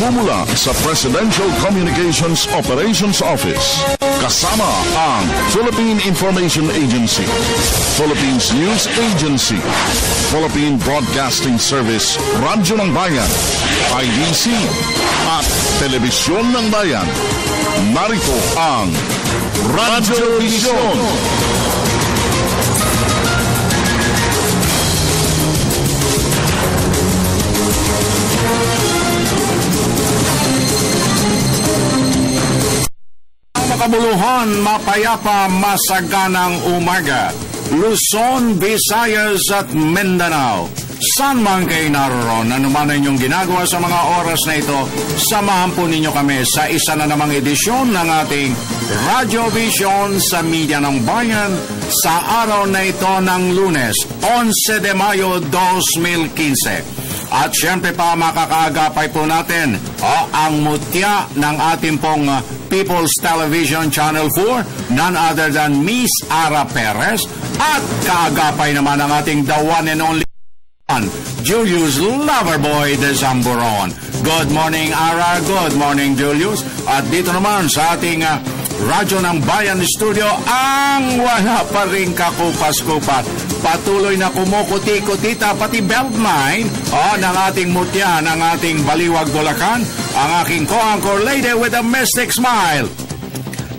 Nagmumula sa Presidential Communications Operations Office. Kasama ang Philippine Information Agency, Philippines News Agency, Philippine Broadcasting Service, Radyo ng Bayan, IDC, at Telebisyon ng Bayan. Narito ang Radyo Vision. Makabuluhan, mapayapa, masaganang umaga. Luzon, Visayas at Mindanao. Saan man kayo naroon, ano man inyong ginagawa sa mga oras na ito, samahan po ninyo kami sa isa na namang edisyon ng ating Radyo Vision sa Media ng Bayan sa araw na ito ng Lunes, 11 de Mayo 2015. At syempre pa makakaagapay po natin ang mutya ng ating pong People's Television Channel 4, none other than Miss Ara Perez, at kaagapay naman ang ating the one and only Julius Loverboy de Zamboron. Good morning, Ara. Good morning, Julius. At dito naman sa ating Radyo ng Bayan Studio, ang wala pa rin kakupas-kupat, patuloy na kumukuti-kutita, pati belt mine ng ating mutya, ng ating Baliwag Bulacan, ang aking co-anchor lady with a mystic smile,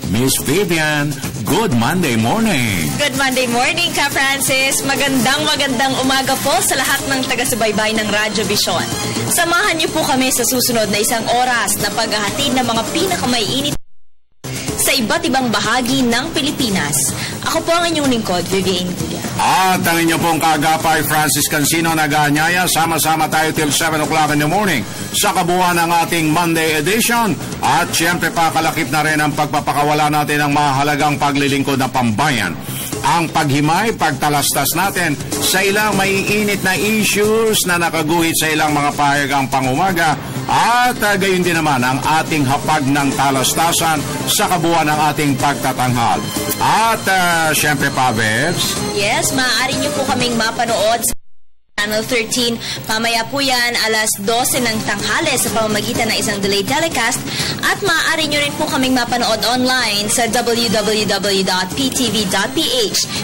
Miss Vivian. Good Monday morning. Good Monday morning, Ka Francis. Magandang umaga po sa lahat ng taga-subaybay ng Radyo Vision. Samahan niyo po kami sa susunod na isang oras na paghahatid ng mga pinakamaiinit sa iba't ibang bahagi ng Pilipinas. Ako po ang inyong lingkod, Vivian Gulia. At ang inyong pong kagapay, Francis Cancino, nag-aanyaya. Sama-sama tayo till 7 o'clock in the morning sa kabuuan ng ating Monday edition. At siyempre pa, kalakip na rin ang pagpapakawala natin ng mahalagang paglilingkod na pambayan. Ang paghimay, pagtalastas natin sa ilang maiinit na issues na nakaguhit sa ilang mga pahayagang pangumaga. At gayon din naman ang ating hapag ng talastasan sa kabuuan ng ating pagtatanghal. At siyempre pa, Bebs. Yes, maaari niyo po kaming mapanood sa Channel 13. Mamaya po yan, alas 12 ng tanghali sa pamamagitan ng isang delayed telecast. At maaari nyo rin po kaming mapanood online sa www.ptv.ph.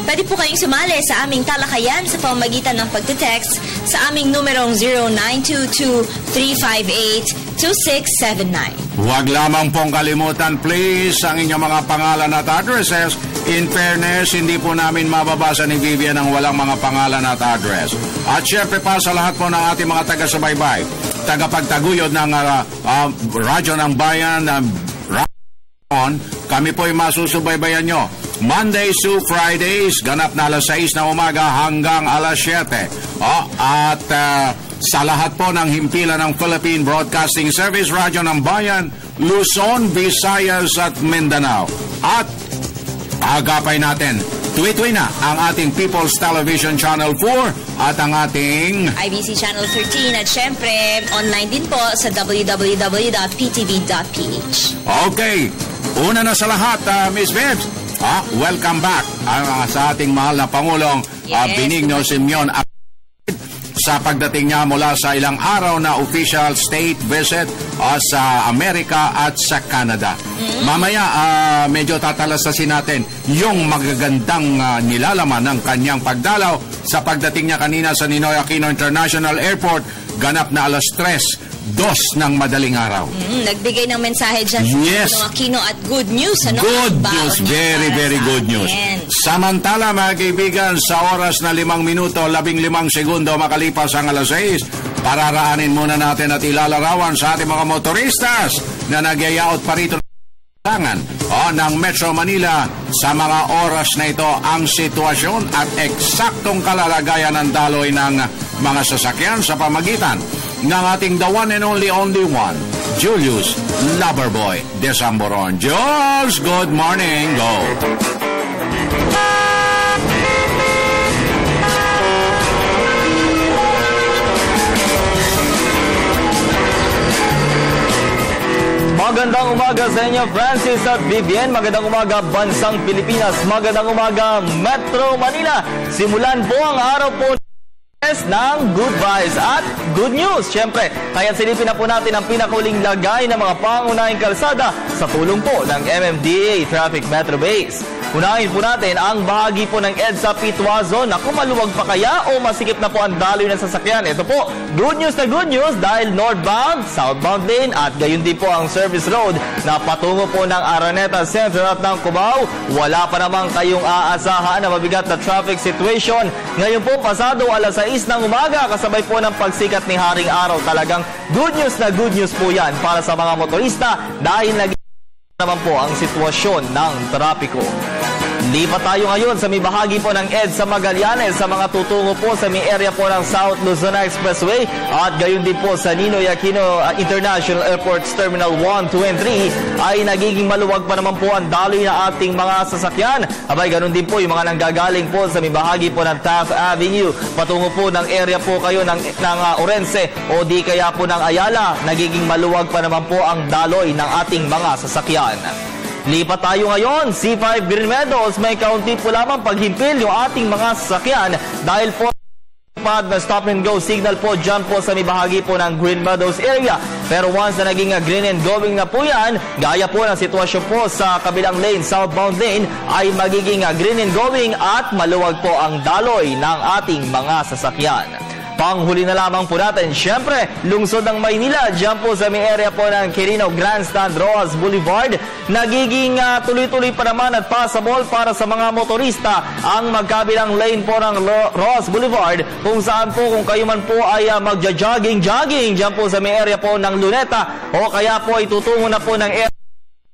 Pwede po kayong sumali sa aming talakayan sa pamamagitan ng pagte-text sa aming numerong 0922-358-2679. Huwag lamang pong kalimutan, please, ang inyong mga pangalan at addresses. In fairness, hindi po namin mababasa ni Vivian ang walang mga pangalan at address. At syempre pa sa lahat po ng ating mga taga-subaybay, tagapagtaguyod ng Radyo ng Bayan, kami po ay masusubaybayan nyo. Mondays to Fridays, ganap na alas 6 na umaga hanggang alas 7. At sa lahat po ng himpilan ng Philippine Broadcasting Service, Radyo ng Bayan, Luzon, Visayas at Mindanao. At agapay natin, tuwi-tuwi na ang ating People's Television Channel 4 at ang ating IBC Channel 13 at syempre online din po sa www.ptv.ph. Okay, una na sa lahat, Miss Bebs, welcome back sa ating mahal na Pangulong Benigno Simeon sa pagdating niya mula sa ilang araw na official state visit sa Amerika at sa Canada. Mamaya, medyo tatalastasin natin yung magagandang nilalaman ng kanyang pagdalaw sa pagdating niya kanina sa Ninoy Aquino International Airport, ganap na alas 3:02 ng madaling araw. Nagbigay ng mensahe dyan sa Ninoy Aquino at good news. Good news. Very, very good news. Samantala, mga kaibigan, sa oras na 5 minuto, 15 segundo makalipas ang alas 6, pararaanin muna natin at ilalarawan sa ating mga motoristas na nagyayaot pa rito ng Metro Manila sa mga oras na ito ang sitwasyon at eksaktong kalalagayan ng daloy ng mga sasakyan sa pamagitan ng ating the one and only one, Julius Loverboy de Zamboron. Jules, good morning. Go. Magandang umaga sa inyo, Francis at Vivian. Magandang umaga, Bansang Pilipinas. Magandang umaga, Metro Manila. Simulan po ang araw po Lunes ng good vibes at good news. Siyempre, kaya silipin na po natin ang pinakahuling lagay ng mga pangunahing kalsada sa tulong po ng MMDA Traffic Metro Base. Unahin po natin ang bahagi po ng EDSA Pitwazo. Naku, maluwag pa kaya o masikip na po ang daloy ng sasakyan? Ito po, good news na good news dahil northbound, southbound lane at gayon din po ang service road na patungo po ng Araneta Central at ng Cubao. Wala pa namang kayong aasahan na mabigat na traffic situation. Ngayon po, pasado alas 6 ng umaga, kasabay po ng pagsikat ni Haring Araw. Talagang good news po yan para sa mga motorista dahil naman po ang sitwasyon ng trapiko. Lipat tayo ngayon sa may bahagi po ng EDSA Magallanes sa mga tutungo po sa may area po ng South Luzon Expressway at gayon din po sa Ninoy Aquino International Airport's Terminal 1, 2, and 3 ay nagiging maluwag pa naman po ang daloy na ating mga sasakyan. Abay, ganon din po yung mga nanggagaling po sa may bahagi po ng Taft Avenue patungo po ng area po kayo ng Orense o di kaya po ng Ayala. Nagiging maluwag pa naman po ang daloy ng ating mga sasakyan. Lipat tayo ngayon, C5 Green Meadows, may kaunti po lamang paghimpil yung ating mga sasakyan dahil po na stop and go signal po dyan po sa may bahagi po ng Green Meadows area. Pero once na naging green and going na po yan, gaya po ng sitwasyon po sa kabilang lane, southbound lane, ay magiging green and going at maluwag po ang daloy ng ating mga sasakyan. Panghuli na lamang po natin, syempre, lungsod ng Maynila, dyan po sa may area po ng Quirino Grandstand Rojas Boulevard, nagiging tuloy-tuloy pa naman at passable para sa mga motorista ang magkabilang lane po ng Rojas Boulevard, kung saan po kung kayo man po ay magja-jogging dyan po sa may area po ng Luneta o kaya po ay tutungo na po ng area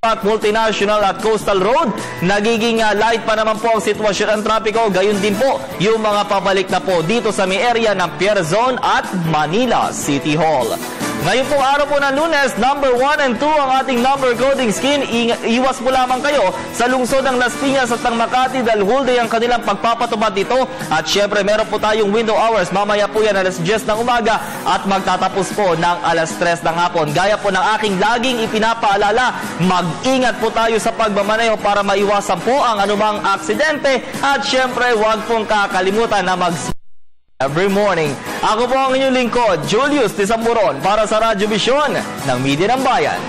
at Multinational at Coastal Road, nagiging light pa naman po ang sitwasyon ng trapiko. Gayon din po yung mga pabalik na po dito sa may area ng Pierre Zone at Manila City Hall. Ngayon pong araw po ng Lunes, number 1 and 2 ang ating number coding scheme. Iwas po lamang kayo sa lungsod ng Las Piñas at ng Makati dahil whole day ang kanilang pagpapatupad dito. At syempre, meron po tayong window hours. Mamaya po yan alas 10 ng umaga at magtatapos po ng alas 3 ng hapon. Gaya po ng aking laging ipinapaalala, mag-ingat po tayo sa pagmamaneho para maiwasan po ang anumang aksidente. At syempre, huwag pong kakalimutan na every morning. Ako po ang inyong lingkod, Julius Tisamburon, para sa Radyo Vision ng Media ng Bayan.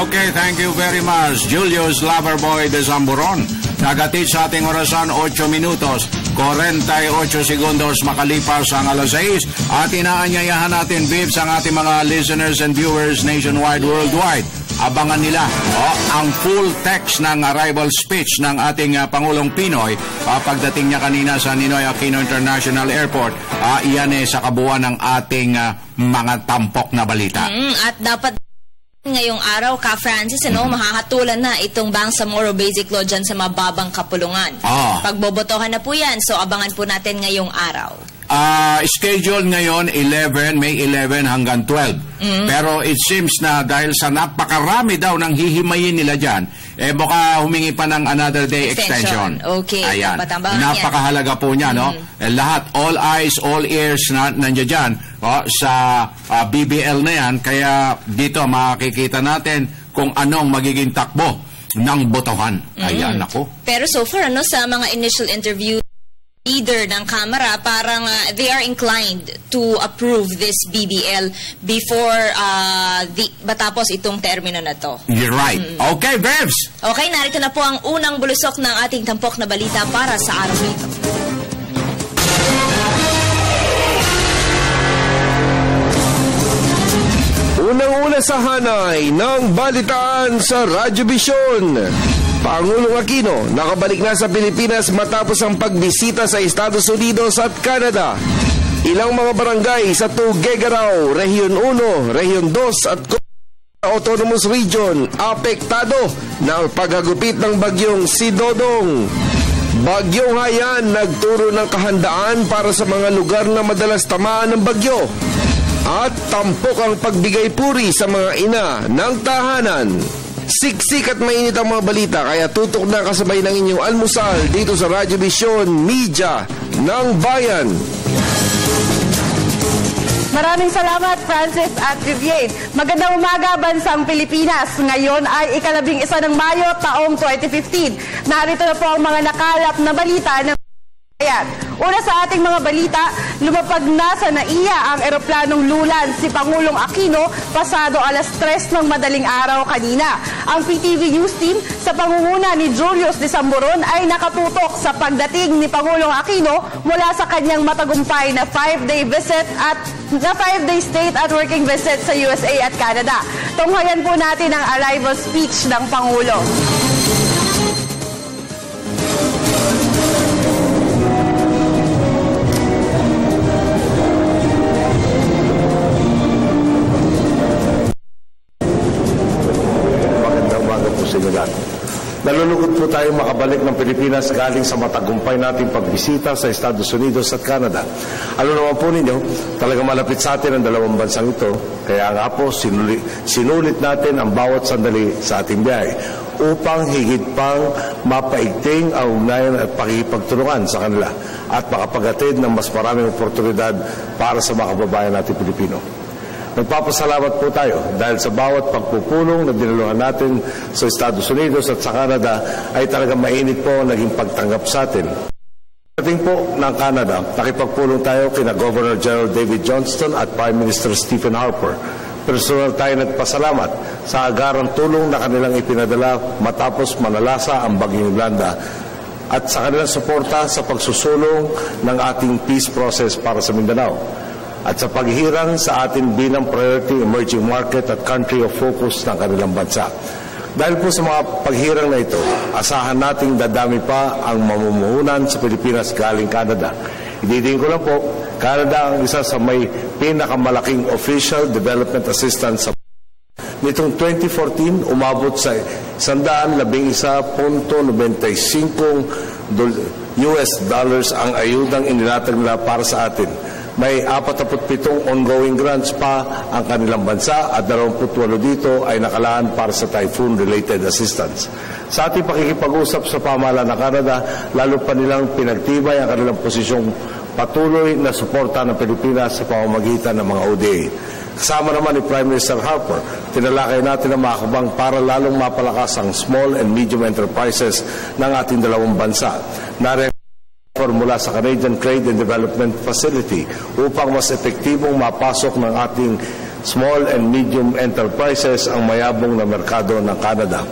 Okay, thank you very much, Julius Loverboy Tisamburon. Nagatid sa ating orasan 8 minutos, 48 segundos makalipas ang alas 6 at inaanyayahan natin, Vips, ang ating mga listeners and viewers nationwide, worldwide. Abangan nila ang full text ng arrival speech ng ating Pangulong Pinoy pagdating niya kanina sa Ninoy Aquino International Airport. Iyan sa kabuuan ng ating mga tampok na balita. At dapat ngayong araw, Ka Francis, mahahatulan na itong Bangsamoro Basic Law dyan sa mababang kapulungan. Pagbobotohan na po yan, so abangan po natin ngayong araw. Schedule ngayon May 11 hanggang 12. Pero it seems na dahil sa napakarami daw ng hihimayin nila dyan, baka humingi pa ng another day extension. Okay. Ayan. Napakahalaga po niya, no? Lahat, all eyes, all ears nandiyan dyan sa BBL na yan. Kaya dito makikita natin kung anong magiging takbo ng botohan. Ayan, ako. Pero so far, sa mga initial interview, leader ng Kamara, parang they are inclined to approve this BBL before matapos itong termino na to. You're right. Okay, Bebs! Okay, narito na po ang unang bulusok ng ating tampok na balita para sa araw nito. Unang-una sa hanay ng balitaan sa Radyo Vision. Pangulong Aquino nakabalik na sa Pilipinas matapos ang pagbisita sa Estados Unidos at Canada. Ilang mga barangay sa Tuguegarao, Region 1, Region 2 at Autonomous Region apektado ng paghagupit ng bagyong Sidodong. Bagyong Haiyan nagturo ng kahandaan para sa mga lugar na madalas tamaan ng bagyo. At tampok ang pagbigay puri sa mga ina ng tahanan. Siksik at mainit ang mga balita, kaya tutok na kasabay ng inyong almusal dito sa Radyo Vision Media ng Bayan. Maraming salamat, Francis at Vivian. Magandang umaga, bansang Pilipinas. Ngayon ay ika-11 ng Mayo, taong 2015. Narito na po ang mga nakalap na balita ng Bayan. Una sa ating mga balita, lumapag na sa NAIA ang eroplanong lulan si Pangulong Aquino pasado alas 3 ng madaling araw kanina. Ang PTV News Team sa pangunguna ni Julius de Samburon ay nakatutok sa pagdating ni Pangulong Aquino mula sa kanyang matagumpay na 5-day state at working visit sa USA at Canada. Tunghayan po natin ang arrival speech ng Pangulo. Nalulugod po tayo makabalik ng Pilipinas galing sa matagumpay nating pagbisita sa Estados Unidos at Canada. Alam naman po ninyo, talaga malapit sa atin ang dalawang bansang ito. Kaya nga po, sinulit natin ang bawat sandali sa ating biyahe upang higit pang mapaigting ang ugnayan at pakikipagtulungan sa kanila at makapaghatid ng mas maraming oportunidad para sa mga kababayan natin Pilipino. Nagpapasalamat po tayo dahil sa bawat pagpupulong na dinaluhan natin sa Estados Unidos at sa Canada ay talagang mainit po naging pagtanggap sa atin. Pagdating po ng Canada, nakipagpulong tayo kina Governor General David Johnston at Prime Minister Stephen Harper. Personal tayo nagpasalamat sa agarang tulong na kanilang ipinadala matapos manalasa ang Bagyong Yolanda at sa kanilang suporta sa pagsusulong ng ating peace process para sa Mindanao at sa paghihirang sa atin bilang priority emerging market at country of focus ng kanilang bansa. Dahil po sa mga paghirang na ito, asahan nating dadami pa ang mamumuhunan sa Pilipinas galing Canada. Ididin ko lang po, Canada ang isa sa may pinakamalaking official development assistance sa nitong 2014, umabot sa $111.95 US dollars ang ayudang inilatag nila para sa atin. May 47 ongoing grants pa ang kanilang bansa at 28 dito ay nakalaan para sa typhoon-related assistance. Sa ating pakikipag-usap sa pamahalaan ng Canada, lalo pa nilang pinagtibay ang kanilang posisyong patuloy na suporta ng Pilipinas sa pamamagitan ng mga ODA. Kasama naman ni Prime Minister Harper, tinalakay natin ang mga hakbang para lalong mapalakas ang small and medium enterprises ng ating dalawang bansa. Mula sa Canadian Trade and Development Facility upang mas epektibong mapasok ng ating small and medium enterprises ang mayabong na merkado ng Canada.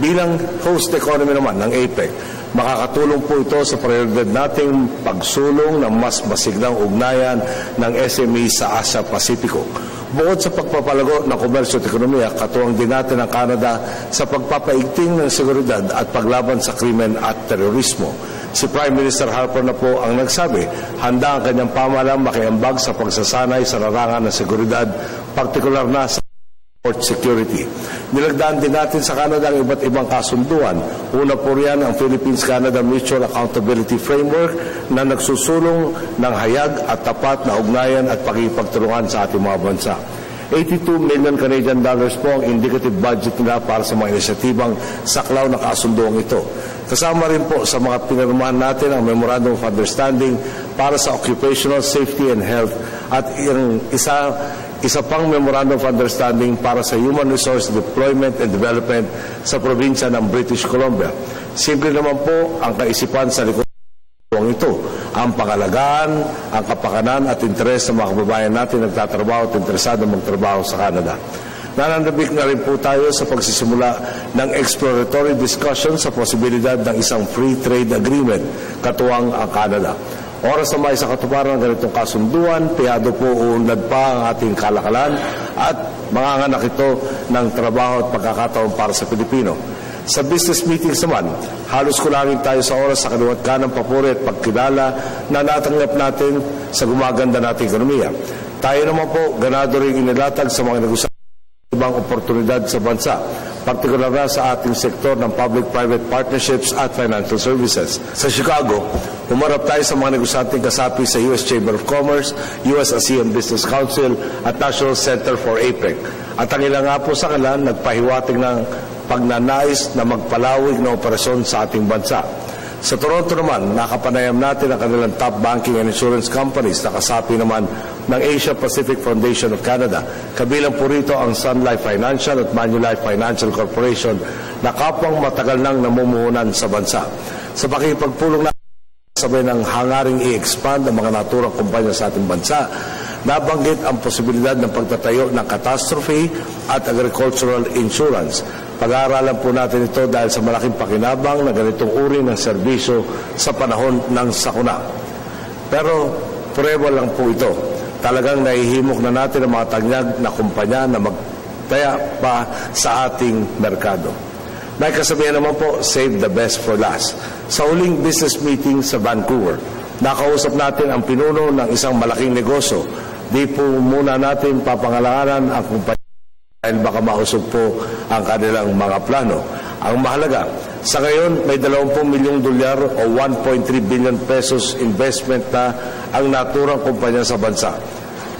Bilang host economy naman ng APEC, makakatulong po ito sa prioridad nating pagsulong ng mas masiglang ugnayan ng SME sa Asia-Pasipiko. Bukod sa pagpapalago ng komersyo at ekonomiya, katuwang din natin ang Canada sa pagpapaigting ng seguridad at paglaban sa krimen at terorismo. Si Prime Minister Harper na po ang nagsabi, handa ang kanyang pamahalaan makiambag sa pagsasanay sa larangan ng seguridad, partikular na sa port security. Nilagdaan din natin sa Canada ang iba't ibang kasunduan. Una po riyan ang Philippines-Canada Mutual Accountability Framework na nagsusulong ng hayag at tapat na ugnayan at pakikipagtulungan sa ating mga bansa. 82 million Canadian dollars po ang indicative budget nila para sa mga inisyatibang saklaw na kasunduang ito. Kasama rin po sa mga pinirmahan natin ang Memorandum of Understanding para sa Occupational Safety and Health at isa pang Memorandum of Understanding para sa Human Resource Deployment and Development sa probinsya ng British Columbia. Simple naman po ang kaisipan sa likod ito, ang pangalagaan, ang kapakanan at interes ng mga kababayan natin nagtatrabaho at interesado magtrabaho sa Canada. Nananabik na rin po tayo sa pagsisimula ng exploratory discussion sa posibilidad ng isang free trade agreement katuwang ang Canada. Oras na may sa katuparan ng ganitong kasunduan, piyado po uunlad pa ang ating kalakalan at manganganak ito ng trabaho at pagkakataon para sa Pilipino. Sa business meetings naman, halos kulangin tayo sa oras sa kaliwat kanang papuri at pagkilala na natanggap natin sa gumaganda nating ekonomiya. Tayo naman po, ganado rin inilatag sa mga negosyo ibang oportunidad sa bansa, partikular na sa ating sektor ng public-private partnerships at financial services. Sa Chicago, umarap tayo sa mga negosyanteng kasapi sa US Chamber of Commerce, US ASEAN Business Council at National Center for APEC. At ang ilang nga po sa kanila, nagpahiwatig ng pagnanais na magpalawig na operasyon sa ating bansa. Sa Toronto naman, nakapanayam natin ang kanilang top banking and insurance companies na kasapi naman ng Asia Pacific Foundation of Canada. Kabilang po rito ang Sun Life Financial at Manulife Financial Corporation na kapwang matagal nang namumuhunan sa bansa. Sa pakipagpulong na sabay ng hangaring i-expand ang mga naturang kumpanya sa ating bansa. Nabanggit ang posibilidad ng pagtatayo ng catastrophe at agricultural insurance. Pag-aaralan po natin ito dahil sa malaking pakinabang na ganitong uri ng serbisyo sa panahon ng sakuna. Pero prueba lang po ito. Talagang nahihimok na natin ang mga tanyag na kumpanya na magtaya pa sa ating merkado. May kasabihan naman po, save the best for last. Sa huling business meeting sa Vancouver, nakausap natin ang pinuno ng isang malaking negosyo. Di po muna natin papangalanan ang kumpanya dahil baka mausog po ang kanilang mga plano. Ang mahalaga, sa ngayon may $20 milyong o 1.3 billion pesos investment na ang naturang kumpanya sa bansa.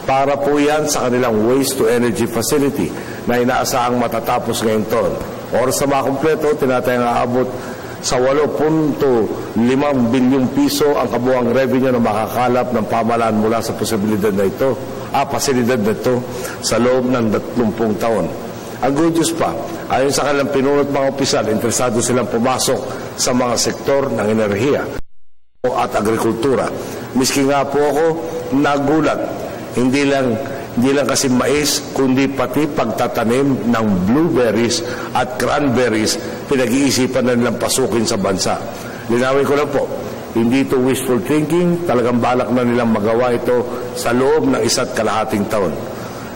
Para po yan sa kanilang waste to energy facility na inaasahang matatapos ngayong taon. Or sa mga kumpleto, tinatayang aabot sa 8.5 bilyong piso ang kabuang revenue na makakalap ng pamahalaan mula sa pasilidad na ito sa loob ng 30 taon. Ang good news pa, ayon sa kanilang pinunot mga opisyal, interesado silang pumasok sa mga sektor ng enerhiya at agrikultura. Miski nga po ako nagulat, hindi lang kasi mais, kundi pati pagtatanim ng blueberries at cranberries, pinag-iisipan na nilang pasukin sa bansa. Linawin ko lang po, hindi ito wishful thinking, talagang balak na nilang magawa ito sa loob ng 1.5 taon.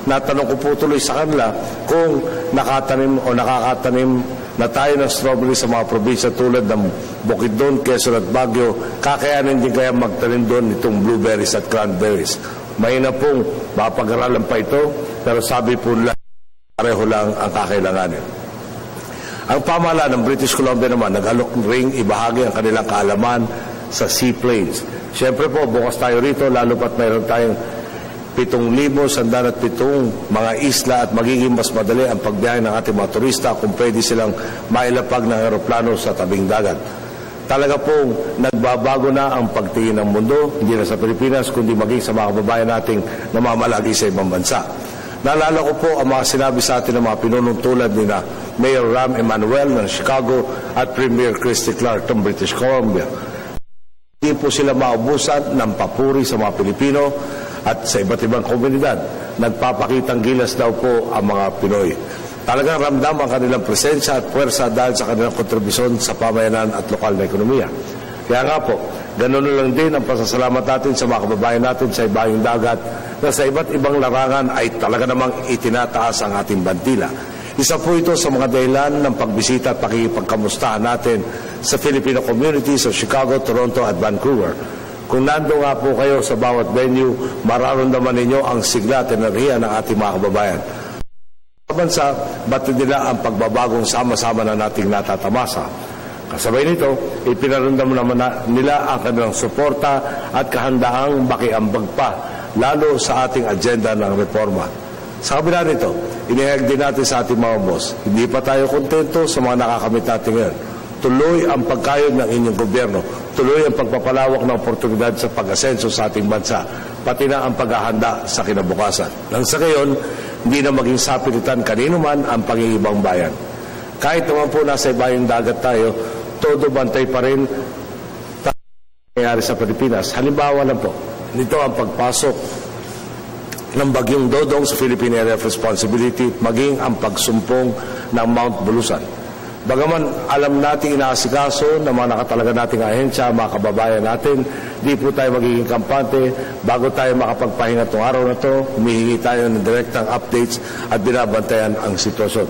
Natanong ko po tuloy sa kanila kung nakatanim o nakakatanim na tayo ng strawberry sa mga probinsya tulad ng Bukidnon, Quezon at Baguio, kakayanin din kaya magtanim doon itong blueberries at cranberries. May na pong mapag-aralan pa ito, pero sabi po nila, pareho lang ang kakailanganin. Ang pamahalaan ng British Columbia naman, nag-alok ring ibahagi ang kanilang kaalaman sa seaplanes. Siyempre po, bukas tayo rito, lalo pat mayroon tayong 7,107 mga isla at magiging mas madali ang pagbiyahe ng ating mga turista kung pwede silang mailapag ng aeroplano sa tabing dagat. Talaga pong nagbabago na ang pagtingin ng mundo, hindi na sa Pilipinas, kundi maging sa mga kababayan nating namamalagi sa ibang bansa. Naalala ko po ang mga sinabi sa atin ng mga pinunong tulad ni na Mayor Rahm Emanuel ng Chicago at Premier Christy Clark ng British Columbia. Hindi po sila maubusan ng papuri sa mga Pilipino at sa iba't ibang komunidad. Nagpapakitang gilas daw po ang mga Pinoy. Talagang ramdam ang kanilang presensya at puwersa dahil sa kanilang kontribusyon sa pamayanan at lokal na ekonomiya. Kaya nga po, ganoon lang din ang pasasalamat natin sa mga kababayan natin sa ibayong dagat na sa iba't ibang larangan ay talaga namang itinataas ang ating bandila. Isa po ito sa mga dahilan ng pagbisita at pakikipagkamustahan natin sa Filipino community sa Chicago, Toronto at Vancouver. Kung nando nga po kayo sa bawat venue, mararamdaman ninyo ang sigla at enerhiya ng ating mga kababayan. Sa bansa, batid nila ang pagbabagong sama-sama na nating natatamasa. Kasabay nito, ipinaramdam naman nila ang kanilang suporta at kahandaang makiambag pa, lalo sa ating agenda ng reforma. Sa kabila nito, inihayag din natin sa ating mga boss, hindi pa tayo kontento sa mga nakakamit natin ngayon. Tuloy ang pagkayod ng inyong gobyerno, tuloy ang pagpapalawak ng oportunidad sa pag-asenso sa ating bansa, pati na ang paghahanda sa kinabukasan. Nang sa gayon, hindi na maging sapilitan kanino man ang pangingibang bayan. Kahit naman po nasa ibayong dagat tayo, todo bantay pa rin nangyayari sa Pilipinas. Halimbawa lang po, nito ang pagpasok ng Bagyong Dodong sa Philippine Area of Responsibility, maging ang pagsumpong ng Mount Bulusan. Bagaman alam natin inaasikaso ng mga nakatalaga nating ahensya, mga kababayan natin, di po tayo magiging kampante. Bago tayo makapagpahinga itong araw na ito, humihingi tayo ng direktang updates at binabantayan ang sitwasyon.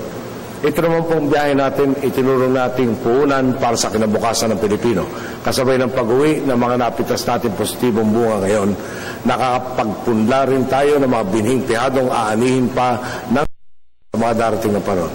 Ito naman pong biyahe natin, itinurong nating puunan para sa kinabukasan ng Pilipino. Kasabay ng pag-uwi ng mga napitas natin positibong bunga ngayon, nakakapagpunla rin tayo ng mga binhing tihadong aanihin pa ng mga darating na panahon.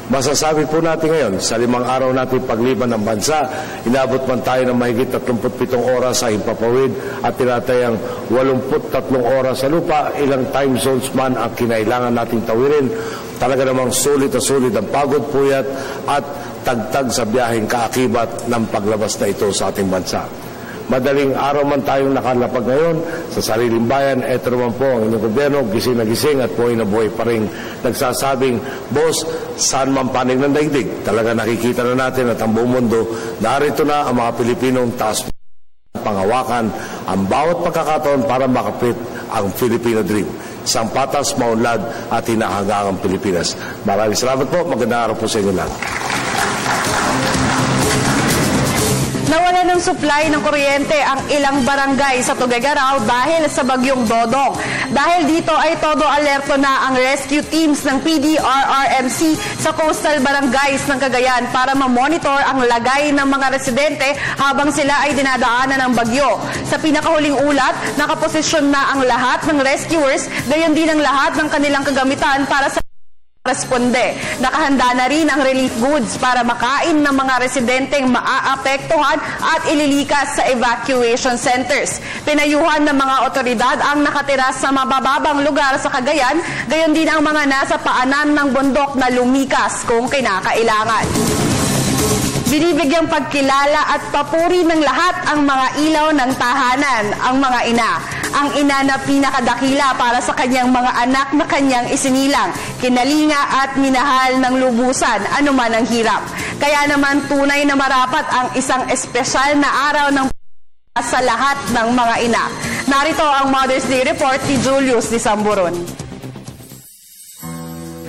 Masasabi po natin ngayon, sa 5 araw natin pagliban ng bansa, inabot man tayo ng mahigit 37 oras sa himpapawid at tinatayang 83 oras sa lupa, ilang time zones man ang kinailangan nating tawirin. Talaga namang sulit na sulit ang pagod, puyat at tagtag sa biyaheng kaakibat ng paglabas na ito sa ating bansa. Madaling araw man tayong nakalapag ngayon sa sariling bayan, eto naman po ang inyong gobyerno, gising na gising at buhay na buhay pa rin nagsasabing, Boss, saan man panig ng daigdig? Talaga nakikita na natin at ang buong mundo, narito na ang mga Pilipinong taas panghawakan ang bawat pagkakataon para makapit ang Filipino Dream. Isang patas, maunlad at hinahanggang Pilipinas. Maraming salamat po. Magandang araw po sa inyo lahat. Nawala ng supply ng kuryente ang ilang barangay sa Tuguegarao dahil sa bagyong Dodong. Dahil dito ay todo alerto na ang rescue teams ng PDRRMC sa coastal barangays ng Cagayan para ma-monitor ang lagay ng mga residente habang sila ay dinadaanan ng bagyo. Sa pinakahuling ulat, nakaposisyon na ang lahat ng rescuers, gayon din ang lahat ng kanilang kagamitan para sa responde. Nakahanda na rin ang relief goods para makain ng mga residenteng maaapektuhan at ililikas sa evacuation centers. Pinayuhan ng mga otoridad ang nakatira sa mabababang lugar sa Cagayan, gayon din ang mga nasa paanan ng bundok na lumikas kung kinakailangan. Binibigyang pagkilala at papuri ng lahat ang mga ilaw ng tahanan, ang mga ina. Ang ina na pinakadakila para sa kanyang mga anak na kanyang isinilang, kinalinga at minahal ng lubusan, anuman ang hirap. Kaya naman tunay na marapat ang isang espesyal na araw ng sa lahat ng mga ina. Narito ang Mother's Day Report ni Julius Disamburon.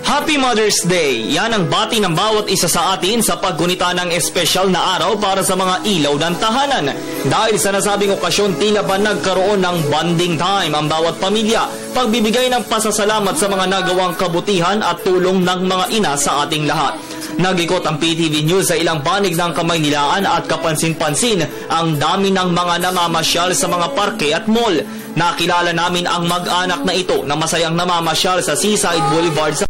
Happy Mother's Day! Yan ang bati ng bawat isa sa atin sa paggunita ng espesyal na araw para sa mga ilaw ng tahanan. Dahil sa nasabing okasyon, tila ba nagkaroon ng bonding time ang bawat pamilya, pagbibigay ng pasasalamat sa mga nagawang kabutihan at tulong ng mga ina sa ating lahat. Nag-ikot ang PTV News sa ilang panig ng Kamaynilaan at kapansin-pansin ang dami ng mga namamasyal sa mga parke at mall. Nakilala namin ang mag-anak na ito na masayang namamasyal sa Seaside Boulevard sa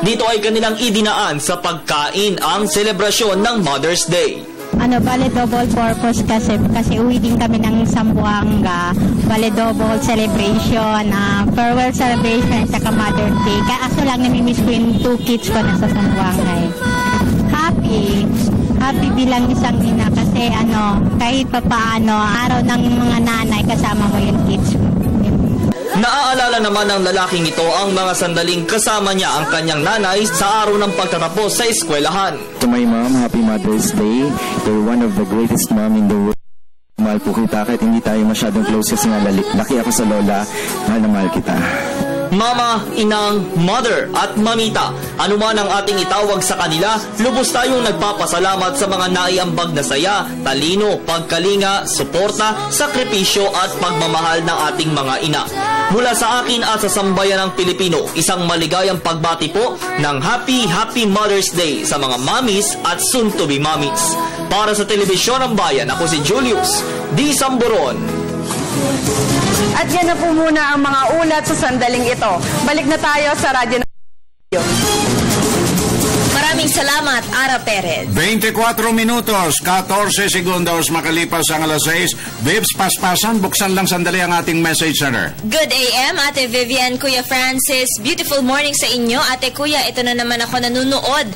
dito ay kanilang idinaan sa pagkain ang selebrasyon ng Mother's Day. Bale double purpose kasi uwi din kami ng Zamboanga. Bale double celebration, farewell celebration at saka Mother's Day. Kaso lang namimiss ko yung 2 kids ko na sa Zamboanga. Happy bilang isang ina kasi kahit papaano araw ng mga nanay kasama mo yung kids mo. Naaalala naman ng lalaking ito ang mga sandaling kasama niya ang kanyang nanay sa araw ng pagtatapos sa eskwelahan. To my mom, happy Mother's Day. You're one of the greatest mom in the world. Mahal po kita kahit hindi tayo masyadong close kasi nga laki ako sa lola. Mahal na mahal kita. Mama, inang, mother at mamita, anuman ang ating itawag sa kanila, lubos tayong nagpapasalamat sa mga naiambag na saya, talino, pagkalinga, suporta, sakripisyo at pagmamahal ng ating mga ina. Mula sa akin at sa sambayan ng Pilipino, isang maligayang pagbati po ng Happy Mother's Day sa mga mommies at soon-to-be mommies. Para sa Telebisyon ng Bayan, ako si Julius Disamburon. At yan na po muna ang mga ulat sa sandaling ito. Balik na tayo sa radyo na Maraming salamat, Ara Perez. 24 minutos, 14 segundos makalipas ang alas 6. Bibs, paspasan, buksan lang sandali ang ating message center. Good AM, Ate Vivian, Kuya Francis. Beautiful morning sa inyo. Ate Kuya, ito na naman ako nanunood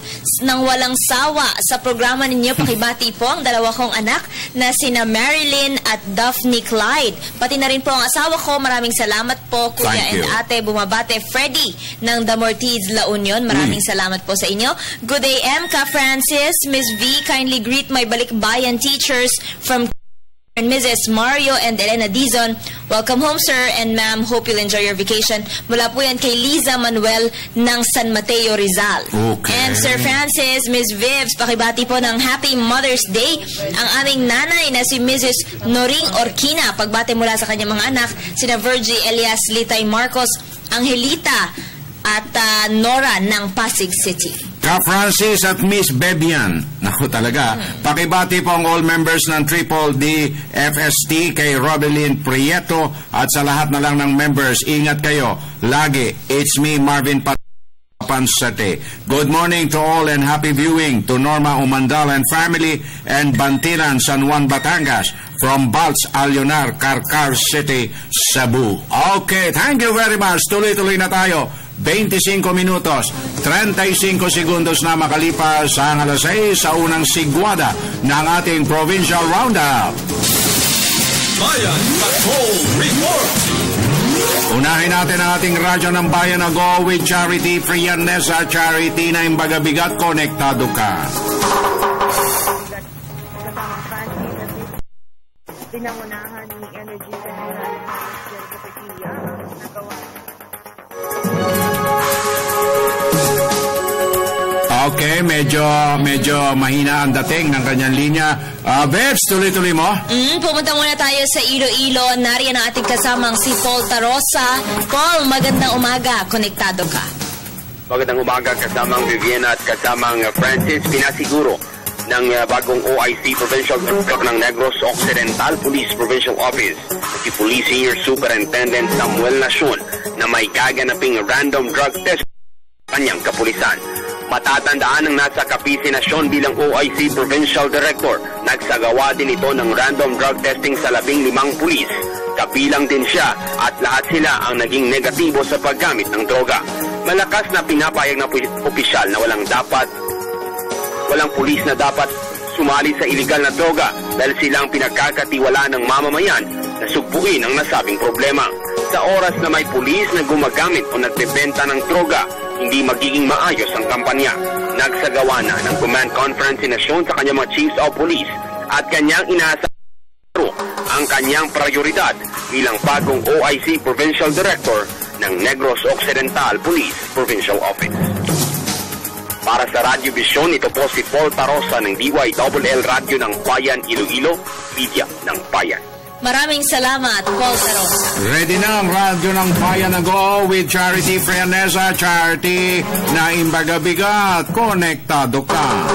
ng walang sawa sa programa ninyo. Pakibati po ang dalawa kong anak na sina Marilyn at Daphne Clyde. Pati na rin po ang asawa ko. Maraming salamat po, Kuya and Ate. Bumabate Freddy ng Damortiz, La Union. Maraming salamat po sa inyo. Good AM, Ka Francis. Miss V, kindly greet my Balikbayan teachers from and Mrs. Mario and Elena Dizon. Welcome home, sir and ma'am. Hope you'll enjoy your vacation. Mula po yan kay Liza Manuel ng San Mateo, Rizal. Okay. And Sir Francis, Miss Vivs, pakibati po ng Happy Mother's Day ang aming nanay na si Mrs. Noring Orquina. Pagbati mula sa kanyang mga anak, sina Virgie Elias Litay Marcos, Angelita at Nora ng Pasig City. Ka Francis at Miss Bebian. Naku talaga. Pakibati po ang all members ng Triple D FST kay Robelyn Prieto at sa lahat na lang ng members. Ingat kayo. Lagi. It's me, Marvin Pansate. Good morning to all and happy viewing to Norma Umandal and family and Bantilan, San Juan, Batangas from Balts, Alionar, Carcar City, Cebu. Okay, thank you very much. Tuloy-tuloy na tayo. 25 minutos, 35 segundos na makalipas ang alas 6 sa unang sigwada ng ating Provincial Roundup. Bayan Patrol Report! Unahin natin ang ating radyo ng bayan na Go with Charity, Frianesa Charity na imbagabigat, konektado ka. Pinangunahan ni Energy Secretary Carlos Jerico Petilla ang nagawa. Okay, medyo mahina ang dating ng kanyang linya. Bebs, tuloy-tuloy mo? Pumunta muna tayo sa Iloilo. Nariyan ang ating kasamang si Paul Tarosa. Paul, magandang umaga. Konektado ka. Magandang umaga kasamang Viviana at kasamang Francis. Pinasiguro ng bagong OIC Provincial Director ng Negros Occidental Police Provincial Office, si Police Senior Superintendent Samuel Nacion, na may gaganaping random drug test kanyang kapulisan. Matatandaan ng nasa Capiz Nacion bilang OIC Provincial Director. Nagsagawa din ito ng random drug testing sa 15 pulis. Kabilang din siya at lahat sila ang naging negatibo sa paggamit ng droga. Malakas na pinapayag ng opisyal na walang pulis na dapat sumali sa iligal na droga dahil silang pinagkakatiwala ng mamamayan na sugpuin ang nasabing problema. Sa oras na may pulis na gumagamit o nagbebenta ng droga, hindi magiging maayos ang kampanya. Nagsagawa na ng command conference si Nacion sa kanyang mga chiefs of police at kanyang inaasahan ang kanyang prioridad bilang bagong OIC Provincial Director ng Negros Occidental Police Provincial Office. Para sa Radio Vision, ito po si Paul Tarosa ng DYLL Radio ng Bayan Iloilo, media ng Bayan. Maraming salamat, Paul Tarosa. Ready na ang radyo ng Bayan na Go with Charity Frianesa. Charity na imbagabigat. Konektado ka.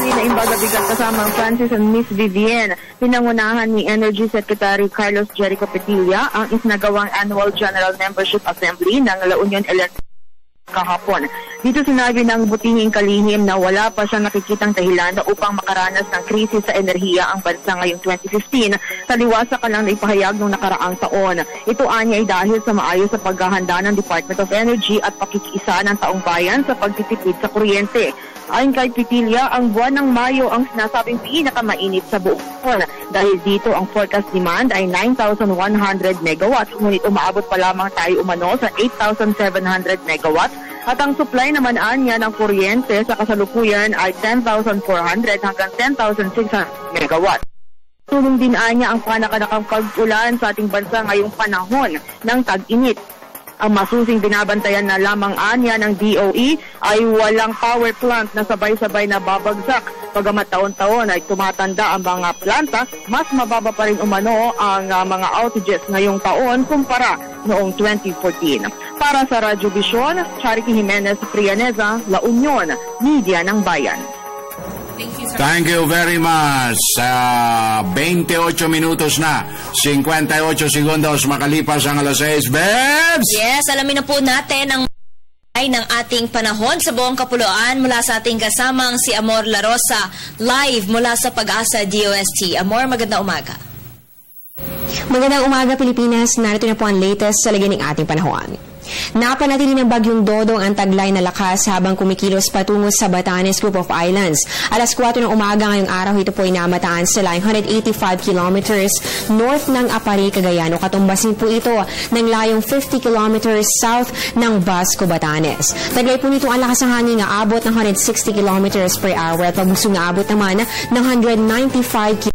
Na imbagabigat kasama ang Francis and Miss Vivienne. Pinangunahan ni Energy Secretary Carlos Jerico Petilla ang isinagawang Annual General Membership Assembly ng La Union Electric kahapon. Dito sinabi ng butihing kalihim na wala pa siyang nakikitang dahilan na upang makaranas ng krisis sa enerhiya ang bansa ngayong 2015, taliwasa ka lang na ipahayag noong nakaraang taon. Ito anya ay dahil sa maayos sa paghahanda ng Department of Energy at pakikiisa ng taong bayan sa pagtitipid sa kuryente. Ayon kay Petilla, ang buwan ng Mayo ang sinasabing pinakamainit sa buong buwan. Dahil dito ang forecast demand ay 9,100 megawatts, ngunit umaabot pa lamang tayo umano sa 8,700 megawatts. At ang supply naman anya ng kuryente sa kasalukuyan ay 10,400 hanggang 10,600 megawatts. Tulong din anya ang panakanakang pag-ulan sa ating bansa ngayong panahon ng tag-init. Ang masusing binabantayan na lamang anya ng DOE ay walang power plant na sabay-sabay na babagsak. Pagamat taon-taon ay tumatanda ang mga planta, mas mababa pa rin umano ang mga outages ngayong taon kumpara noong 2014. Para sa Radyo Vision, Charity Jimenez Frianesa, La Union, Media ng Bayan. Thank you very much. 28 minutos na, 58 segundos makalipas ang alas 6. Bebs! Yes, alamin na po natin ang ng ating panahon sa buong kapuluan mula sa ating kasamang si Amor La Rosa, live mula sa Pag-asa DOST. Amor, magandang umaga. Magandang umaga, Pilipinas. Narito na po ang latest sa lagay ng ating panahon. Napanatili ng bagyong Dodong ang taglay na lakas habang kumikilos patungo sa Batanes Group of Islands. Alas 4 ng umaga ngayong araw, ito po ay namataan sa layong 185 kilometers north ng Apari, Cagayan. Katumbasin po ito ng layong 50 kilometers south ng Vasco, Batanes. Taglay po nito ang lakas ng hangin na abot ng 160 kilometers per hour at pagbusong na abot naman ng 195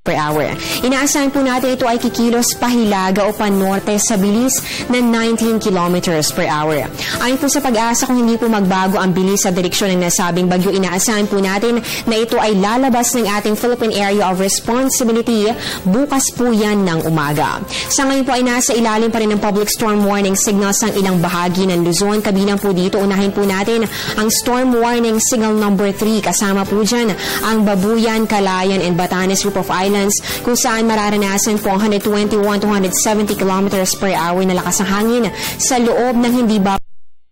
per hour. Inaasahan po natin ito ay kikilos pahilaga o panorte sa bilis na 19 kilometers per hour. Ayon po sa Pag-asa, kung hindi po magbago ang bilis sa direksyon ng nasabing bagyo, inaasahan po natin na ito ay lalabas ng ating Philippine Area of Responsibility bukas po yan ng umaga. Sa ngayon po ay nasa ilalim pa rin ng public storm warning signals ng ilang bahagi ng Luzon. Kabilang po dito, unahin po natin ang storm warning signal number 3. Kasama po dyan ang Babuyan, Calayan, and Batanes Group of Islands, kung saan mararanasan po ang 121 to 170 kilometers per hour na lakas ng hangin sa loob ng hindi ba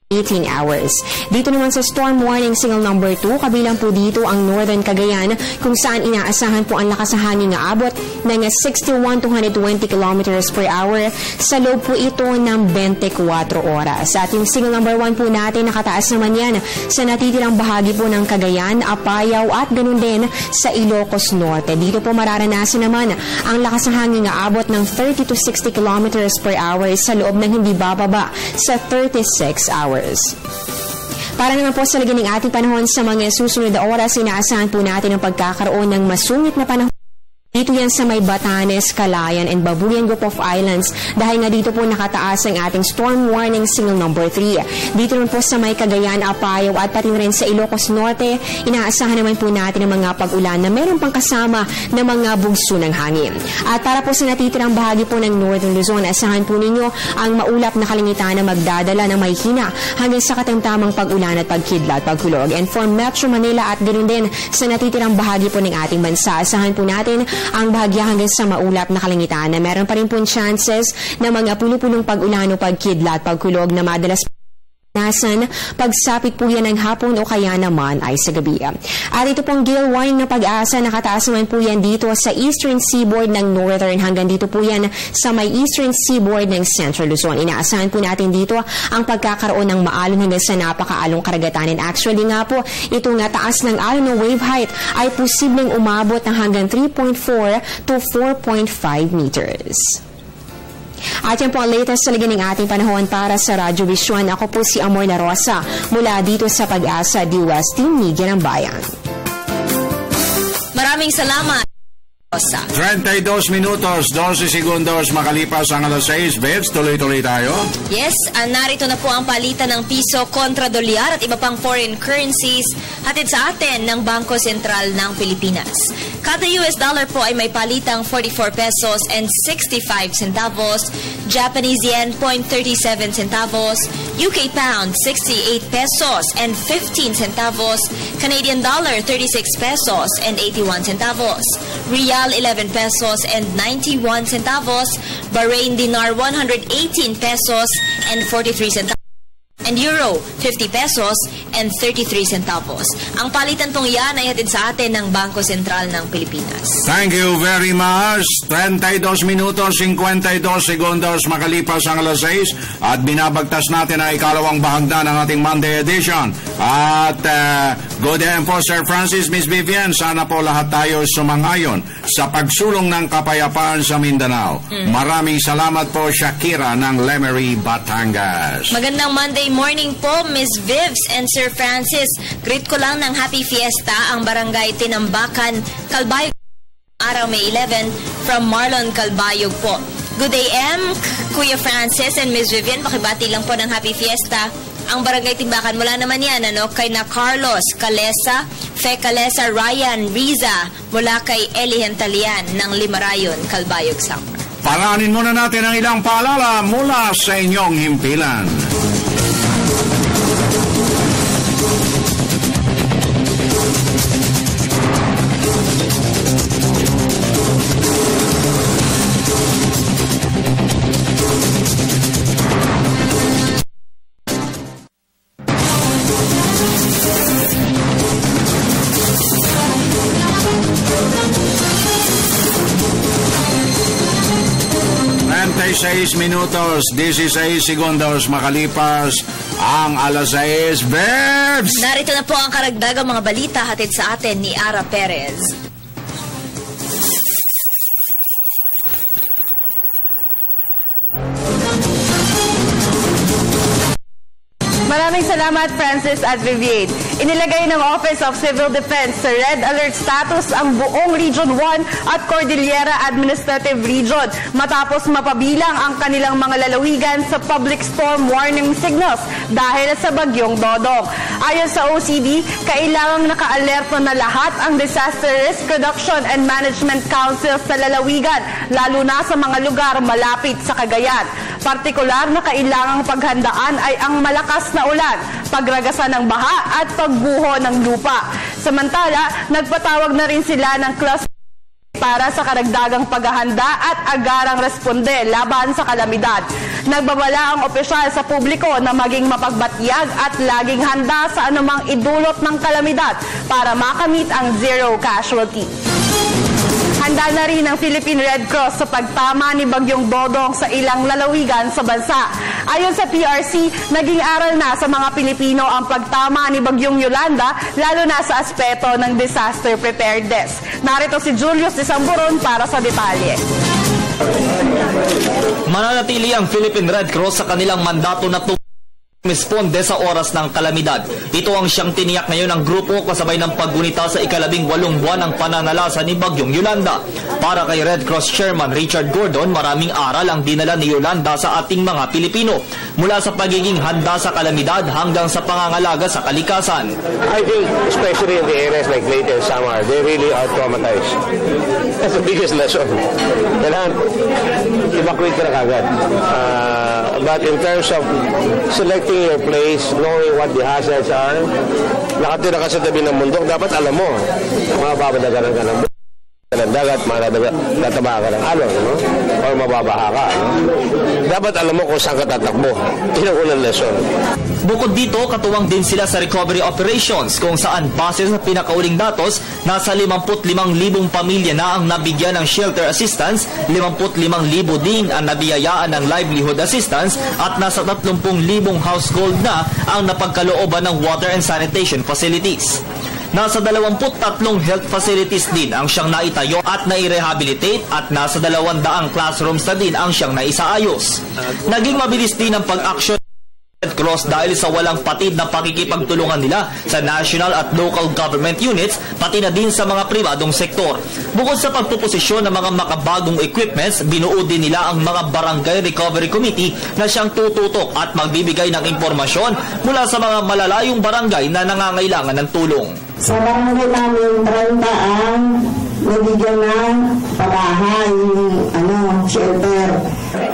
18 hours. Dito naman sa storm warning signal number 2, kabilang po dito ang Northern Cagayan, kung saan inaasahan po ang lakas ng hangin na abot ng 61 to 120 kilometers per hour sa loob po ito ng 24 oras. At yung signal number 1 po natin, nakataas naman yan sa natitirang bahagi po ng Cagayan, Apayao at ganun din sa Ilocos Norte. Dito po mararanasan naman ang lakas ng hangin na abot ng 30 to 60 kilometers per hour sa loob ng hindi bababa sa 36 hours. Para naman po sa lagay ng ating panahon sa mga susunod na oras, inaasahan po natin ang pagkakaroon ng masungit na panahon Dito yan sa may Batanes, Calayan, and Babuyan Group of Islands dahil nga dito po nakataas ang ating storm warning signal number 3. Dito rin po sa may Cagayan, Apayao at pati rin sa Ilocos Norte, inaasahan naman po natin ang mga pag-ulan na meron pang kasama na mga bugso ng hangin. At para po sa natitirang bahagi po ng Northern Luzon, asahan po ninyo ang maulap na kalangitan na magdadala ng may hina hanggang sa katamtamang pag-ulan at pagkidlat, pagkulog. And for Metro Manila at ganoon din sa natitirang bahagi po ng ating bansa, asahan po natin ang bahagya hanggang sa maulap na kalangitan na meron pa rin po chances na mga puno-punong pag-ulan o pagkidlat, pagkulog na madalas nasan pagsapit po yan ng hapon o kaya naman ay sa gabi. At ito pong gale warning na pag-asa, nakataas naman po yan dito sa eastern seaboard ng northern hanggang dito po yan sa may eastern seaboard ng Central Luzon. Inaasahan po natin dito ang pagkakaroon ng maalon hanggang sa napakaalong karagatan. And actually nga po, ito nga taas ng alon ng wave height ay posibleng umabot ng hanggang 3.4 to 4.5 meters. At yan po ang latest sa ng ating panahon para sa Radyo Vision. Ako po si Amor La Rosa mula dito sa Pag-asa DWS Team Media ng Bayan. Maraming salamat. 32 minutos, 12 segundos makalipas ang alas 6. Bebs, tuloy-tuloy tayo. Yes, narito na po ang palitan ng piso kontra dolyar at iba pang foreign currencies hatid sa atin ng Bangko Sentral ng Pilipinas. Kada US dollar po ay may palitang 44 pesos and 65 centavos, Japanese yen 0.37 centavos, UK pound 68 pesos and 15 centavos, Canadian dollar 36 pesos and 81 centavos, Riyal 11 pesos and 91 centavos, Bahrain dinar 118 pesos and 43 centavos, and Euro 50 pesos and 33 centavos. Ang palitan pong yan ay hatid sa atin ng Bangko Sentral ng Pilipinas. Thank you very much. 32 minutos, 52 segundos makalipas ang alas 6 at binabagtas natin ang ikalawang bahagdan ng ating Monday edition. At good day po Sir Francis, Miss Vivian, sana po lahat tayo sumang-ayon sa pagsulong ng kapayapaan sa Mindanao. Maraming salamat po Shakira ng Lemery, Batangas. Magandang Monday morning po, Miss Vivs and Sir Francis. Greet ko lang ng Happy Fiesta ang Barangay Tinambakan, Calbayog, araw May 11, from Marlon, Calbayog po. Good day, Kuya Francis and Miss Vivian. Pakibati lang po ng Happy Fiesta ang Barangay Timbakan. Mula naman yan, kay na Carlos Calesa, Fe Calesa, Ryan Riza, mula kay Eli Hentalian ng Limarayon, Calbayog, Samar. Paranin muna natin ang ilang paalala mula sa inyong himpilan. Minutos, 16 segundos makalipas ang alas 6. Bebs! Narito na po ang karagdagang mga balita hatid sa atin ni Ara Perez. Maraming salamat, Francis at Vivian. Inilagay ng Office of Civil Defense sa Red Alert status ang buong Region 1 at Cordillera Administrative Region matapos mapabilang ang kanilang mga lalawigan sa public storm warning signals dahil sa bagyong Dodong. Ayon sa OCD, kailangang naka-alerto na lahat ang Disaster Risk Reduction and Management Council sa lalawigan, lalo na sa mga lugar malapit sa Cagayan. Partikular na kailangang paghandaan ay ang malakas na ulan, pagragasan ng baha at pagbuho ng lupa. Samantala, nagpatawag na rin sila ng cluster para sa karagdagang paghahanda at agarang responde laban sa kalamidad. Nagbabala ang opisyal sa publiko na maging mapagbatyag at laging handa sa anumang idulot ng kalamidad para makamit ang zero casualty. Handa na rin ang Philippine Red Cross sa pagtama ni Bagyong Dodong sa ilang lalawigan sa bansa. Ayon sa PRC, naging aral na sa mga Pilipino ang pagtama ni Bagyong Yolanda, lalo na sa aspeto ng disaster preparedness. Narito si Julius de Samburon para sa detalye. Mananatili ang Philippine Red Cross sa kanilang mandato na responde sa oras ng kalamidad. Ito ang siyang tiniyak ngayon ng grupo kasabay ng paggunita sa ika-18 buwan ng pananalasa ni Bagyong Yolanda. Para kay Red Cross Chairman Richard Gordon, maraming aral ang dinala ni Yolanda sa ating mga Pilipino, mula sa pagiging handa sa kalamidad hanggang sa pangangalaga sa kalikasan. I think especially in the areas like Leyte and Samar, they really are traumatized. That's the biggest lesson. Kailangan evacuate ka na kagad. But in terms of selecting your place, knowing what the hazards are, nakatira ka sa tabi ng bundok, dapat alam mo, mababadagaran ka ng dagat, matataba ka ng alon, no? Or mababaha ka. No? Dapat alam mo kung saan ka tatakbo. Yun ang unang lesson. Bukod dito, katuwang din sila sa recovery operations kung saan base sa pinakauling datos, nasa 55,000 pamilya na ang nabigyan ng shelter assistance, 55,000 din ang nabiyayaan ng livelihood assistance at nasa 30,000 household na ang napagkalooban ng water and sanitation facilities. Nasa 23 health facilities din ang siyang naitayo at nai-rehabilitate at nasa 200 classrooms na din ang siyang naisaayos. Naging mabilis din ang pag-action Red Cross dahil sa walang patid na pakikipagtulungan nila sa national at local government units, pati na din sa mga pribadong sektor. Bukod sa pagpuposisyon ng mga makabagong equipments, binuo din nila ang mga Barangay Recovery Committee na siyang tututok at magbibigay ng impormasyon mula sa mga malalayong barangay na nangangailangan ng tulong. Sa barangay namin, 30 ang nabigyan ng pabahay, shelter.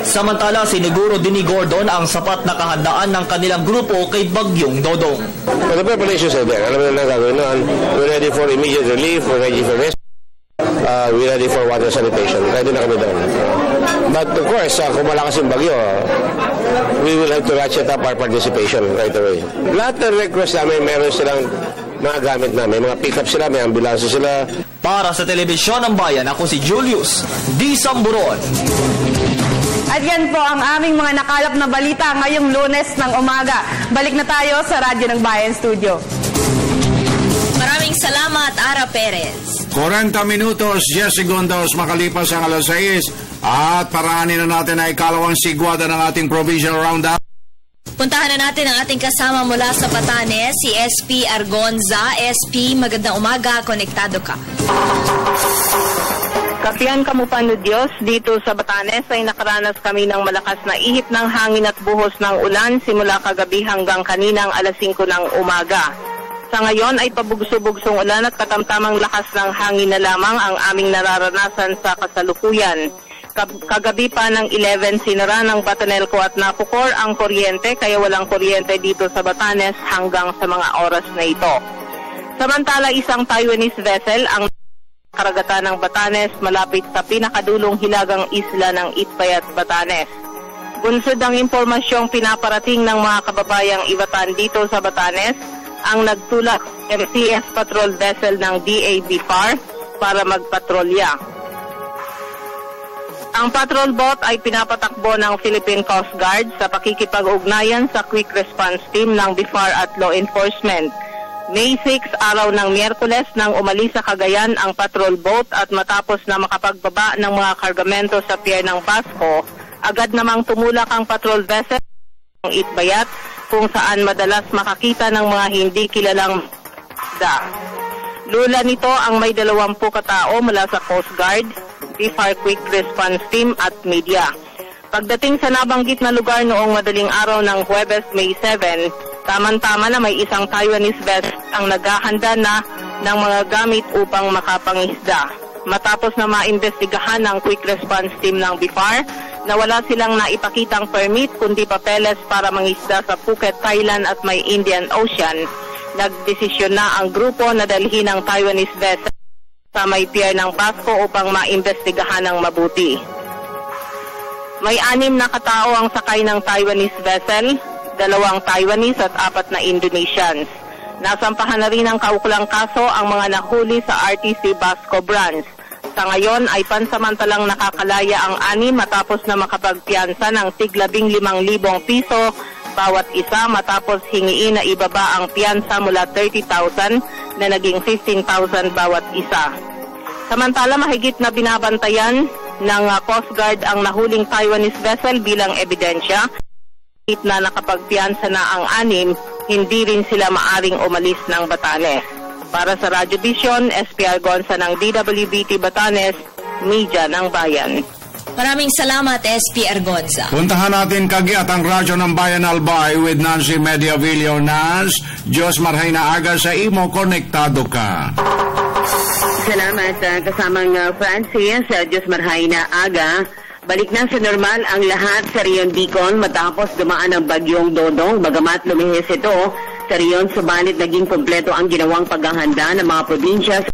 Samantala, siniguro din ni Gordon ang sapat na kahandaan ng kanilang grupo kay Bagyong Dodong. But the preparations are there. Alam na gagawin noon. We're ready for immediate relief. We're ready for rescue. We're ready for water sanitation. Ready na kami doon. But of course, kung malakas yung bagyo, we will have to ratchet up our participation right away. Lahat ng request namin, meron silang mga gamit namin. Mga pick-up sila, may ambulansya sila. Para sa Telebisyon ng Bayan, ako si Julius D. Samburon. At yan po ang aming mga nakalap na balita ngayong Lunes ng umaga. Balik na tayo sa Radyo ng Bayan Studio. Maraming salamat, Ara Perez. 40 minutos, 10 segundos makalipas ang alas 6 at paraanin na natin ay ikalawang sigwada ng ating provincial roundup. Puntahan na natin ang ating kasama mula sa Batanes, si SP Argonza. SP, magandang umaga, konektado ka. Kapihan Kamupan ni Diyos, dito sa Batanes ay nakaranas kami ng malakas na ihip ng hangin at buhos ng ulan simula kagabi hanggang kaninang alas 5 ng umaga. Sa ngayon ay pabugso-bugsong ulan at katamtamang lakas ng hangin na lamang ang aming nararanasan sa kasalukuyan. Kagabi pa ng 11, sinara ng Batanelco at Napocor ang kuryente kaya walang kuryente dito sa Batanes hanggang sa mga oras na ito. Samantala, isang Taiwanese vessel ang karagatan ng Batanes malapit sa pinakadulong hilagang isla ng Itbayat, Batanes. Bunsod ang impormasyong pinaparating ng mga kababayang Ivatan dito sa Batanes, ang nagtulak MCS patrol vessel ng DAB FAR para magpatrolya. Ang patrol boat ay pinapatakbo ng Philippine Coast Guard sa pakikipag-ugnayan sa Quick Response Team ng BIFAR at Law Enforcement. May 6, araw ng Miyerkules, nang umalis sa Cagayan ang patrol boat at matapos na makapagbaba ng mga kargamento sa pier ng Pasco, agad namang tumulak ang patrol vessel ng Itbayat kung saan madalas makakita ng mga hindi kilalang isda. Lula nito ang may 20 katao mula sa Coast Guard, BIFAR Quick Response Team at media. Pagdating sa nabanggit na lugar noong madaling araw ng Huwebes, May 7, tamang-tama na may isang Taiwanese vessel ang naghahanda na ng mga gamit upang makapangisda. Matapos na maimbestigahan ng Quick Response Team ng BIFAR na wala silang naipakitang permit kundi papeles para mangisda sa Phuket, Thailand at may Indian Ocean, nagdesisyon na ang grupo na dalhin ang Taiwanese vessel sa may pier ng Pasco upang maimbestigahan ng mabuti. May 6 na katao ang sakay ng Taiwanese vessel, 2 Taiwanese at 4 na Indonesians. Nasampahan na rin ng kaukulang kaso ang mga nahuli sa RTC Basco branch. Sa ngayon ay pansamantalang nakakalaya ang 6 matapos na makapagpiyansa ng tigla 15,000 piso bawat isa matapos hingiin na ibaba ang piyansa mula 30,000 na naging 15,000 bawat isa. Samantala, mahigit na binabantayan ng Coast Guard ang nahuling Taiwanese vessel bilang ebidensya na nakapagpiyansa na ang 6, hindi rin sila maaring umalis ng Batanes. Para sa Radyo Vision, SPR Gonza ng DWBT Batanes, Media ng Bayan. Maraming salamat, SPR Gonza. Puntahan natin kagyat ang Radyo ng Bayan Albay with Nancy Mediavillo. Nans, Diyos marhay na aga sa imo, konektado ka. Salamat, kasamang Francis, Diyos marhay na aga. Balik na sa normal ang lahat sa Rion Bicol matapos dumaan ang bagyong Dodong. Bagamat lumihis ito sa Rion, subalit naging kompleto ang ginawang paghahanda ng mga probinsya.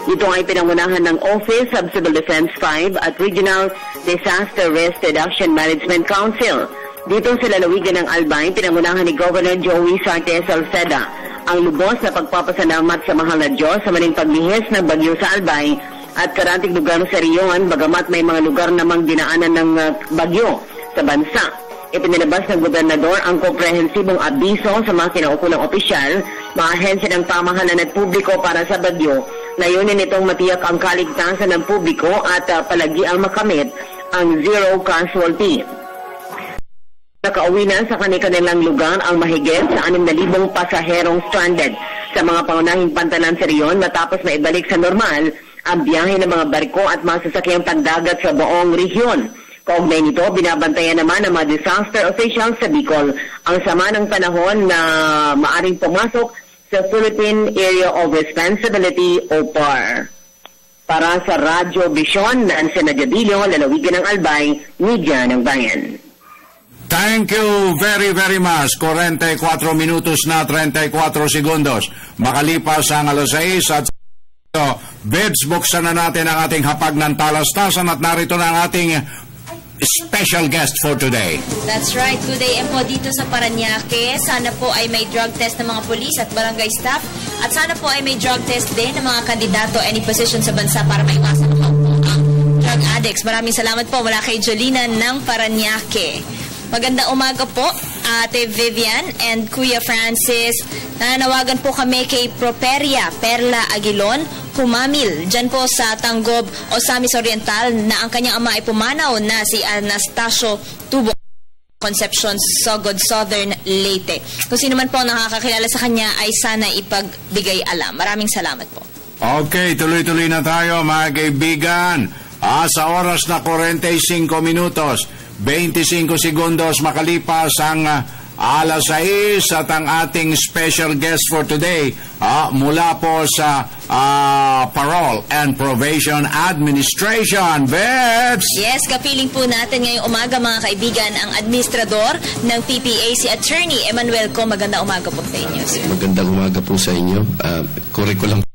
Ito ay pinangunahan ng Office of Civil Defense 5 at Regional Disaster Risk Reduction Management Council. Dito sa lalawigan ng Albay, pinangunahan ni Governor Joey Sarte Salceda ang lubos na pagpapasalamat sa mahal na Diyos sa maling paglihis ng bagyo sa Albay at karating lugar sa Rion, bagamat may mga lugar namang dinaanan ng bagyo sa bansa. Ipinilabas ng gobernador ang komprehensibong abiso sa mga kinaukulang opisyal, mga ahensya ng pamahalaan at publiko para sa bagyo. Layunin nitong matiyak ang kaligtasan ng publiko at palagi ang makamit ang zero casualty. Nakauwi na sa kanilang lugar ang mahigit sa 6,000 pasaherong stranded sa mga pangunahing pantalan sa Rion matapos na ibalik sa normal ang biyahe ng mga barko at mga sasakyang pagdagat sa buong rehiyon. Kaugnay nito, binabantayan naman ng mga disaster officials sa Bicol ang sama ng panahon na maaring pumasok sa Philippine Area of Responsibility o PAR. Para sa Radyo Vision, Nancy Mediavillo, lalawigan ng Albay, Media ng Bayan. Thank you very, very much. 44 minutos na 34 segundos. Makalipas ang 6:00 at Beds, buksan na natin ang ating hapag ng talastasan at narito na ang ating special guest for today. That's right. Good day po dito sa Parañaque. Sana po ay may drug test ng mga polis at barangay staff. At sana po ay may drug test din ng mga kandidato any position sa bansa para maiwasan ang drug addicts. Maraming salamat po mula kay Jolina ng Parañaque. Magandang umaga po, Ate Vivian and Kuya Francis. Nananawagan po kami kay Properia Perla Aguilon, Humamil, dyan po sa Tanggob, Osamis Oriental, na ang kanyang ama ay pumanaw na si Anastasio Tubo, Concepcion, Sogod, Southern Leyte. Kung sino man po nakakakilala sa kanya ay sana ipagbigay alam. Maraming salamat po. Okay, tuloy-tuloy na tayo mga kaibigan. Sa oras na 45 minutos, 25 segundos makalipas ang 6:00 at ang ating special guest for today mula po sa Parole and Probation Administration. Bebs! Yes, kapiling po natin ngayong umaga mga kaibigan ang administrador ng PPA, si Attorney Emmanuel Co. Magandang umaga po sa inyo, sir. Magandang umaga po sa inyo. Curriculum po.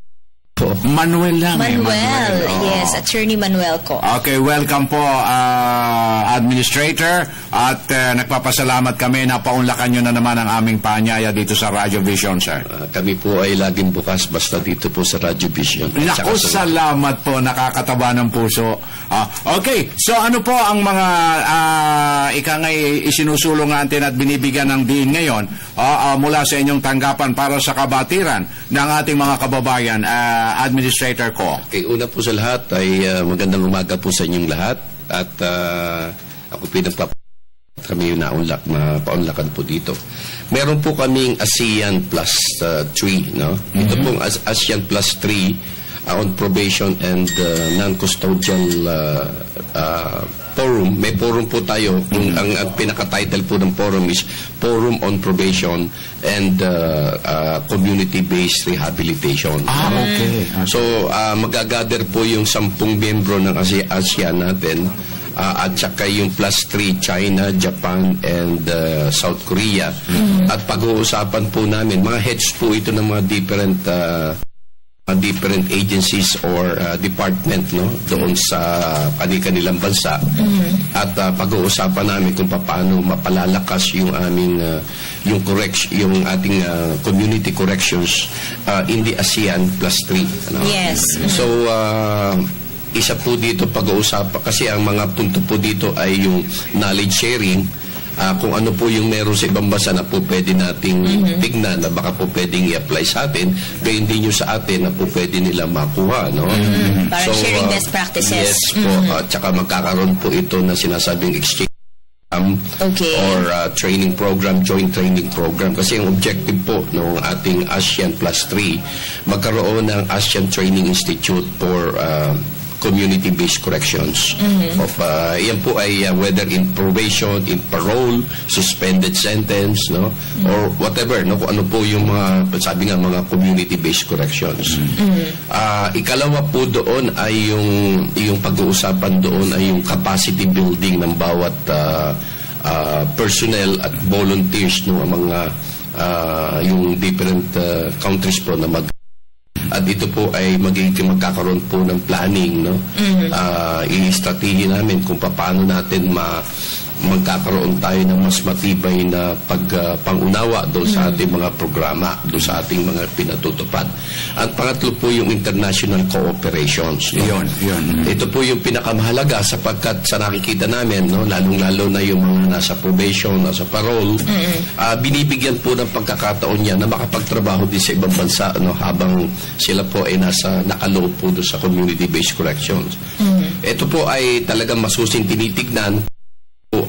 Manuel lang. Manuel. Yes, Attorney Manuel Co. Okay, welcome po, Administrator. At nagpapasalamat kami na paunlakan nyo na naman ang aming paanyaya dito sa Radyo Vision, sir. Kami po ay laging bukas basta dito po sa Radyo Vision. Naku, salamat po. Nakakataba ng puso. Okay, so ano po ang mga ikangay isinusulong natin at binibigyan ng diin ngayon mula sa inyong tanggapan para sa kabatiran ng ating mga kababayan, Administrator Co. Okay, una po sa lahat ay magandang umaga po sa inyong lahat at ako kami yung paunlakan po dito. Meron po kaming ASEAN Plus 3, no? Ito pong ASEAN Plus 3 on probation and non-custodial forum. May forum po tayo. Ang pinaka-title po ng forum is Forum on Probation and Community-Based Rehabilitation. Okay. So, magagather po yung 10 miyembro ng ASEAN natin at saka yung plus 3, China, Japan, and South Korea. At pag-uusapan po namin, mga heads po ito ng mga different agencies or department, no, doon sa kanilang bansa. At pag-uusapan namin kung paano mapalalakas yung aming yung ating community corrections in the ASEAN Plus 3, ano? Yes. So isa po dito pag-uusapan kasi ang mga punto po dito ay yung knowledge sharing, kung ano po yung meron sa ibang bansa na po pwede nating tignan na baka po pwedeng i-apply sa atin, gayon din yung sa atin na po pwede nila makuha, no? Para sharing best practices. Yes po, at saka magkakaroon po ito na sinasabing exchange or training program, joint training program. Kasi ang objective po ng ating ASEAN Plus 3, magkaroon ng ASEAN Training Institute for community-based corrections. Yan po ay whether in probation, in parole, suspended sentence, no, or whatever, no, kung ano po yung mga, sabi nga, mga community-based corrections. Ikalawa po doon ay yung pag-uusapan doon ay yung capacity building ng bawat personnel at volunteers, no, mga yung different countries po na at ito po ay magkakaroon po ng planning, no? I-strategy namin kung paano natin magkakaroon tayo ng mas matibay na pangunawa doon sa ating mga programa, doon sa ating mga pinatutupad. At pangatlo po yung international cooperations. No? Yun. Ito po yung pinakamahalaga sapagkat sa nakikita namin, no, lalong-lalo na yung mga nasa probation, nasa parole, binibigyan po ng pagkakataon niya na makapagtrabaho din sa ibang bansa, no, habang sila po ay nakaloob po doon sa community-based corrections. Ito po ay talagang masusing tinitignan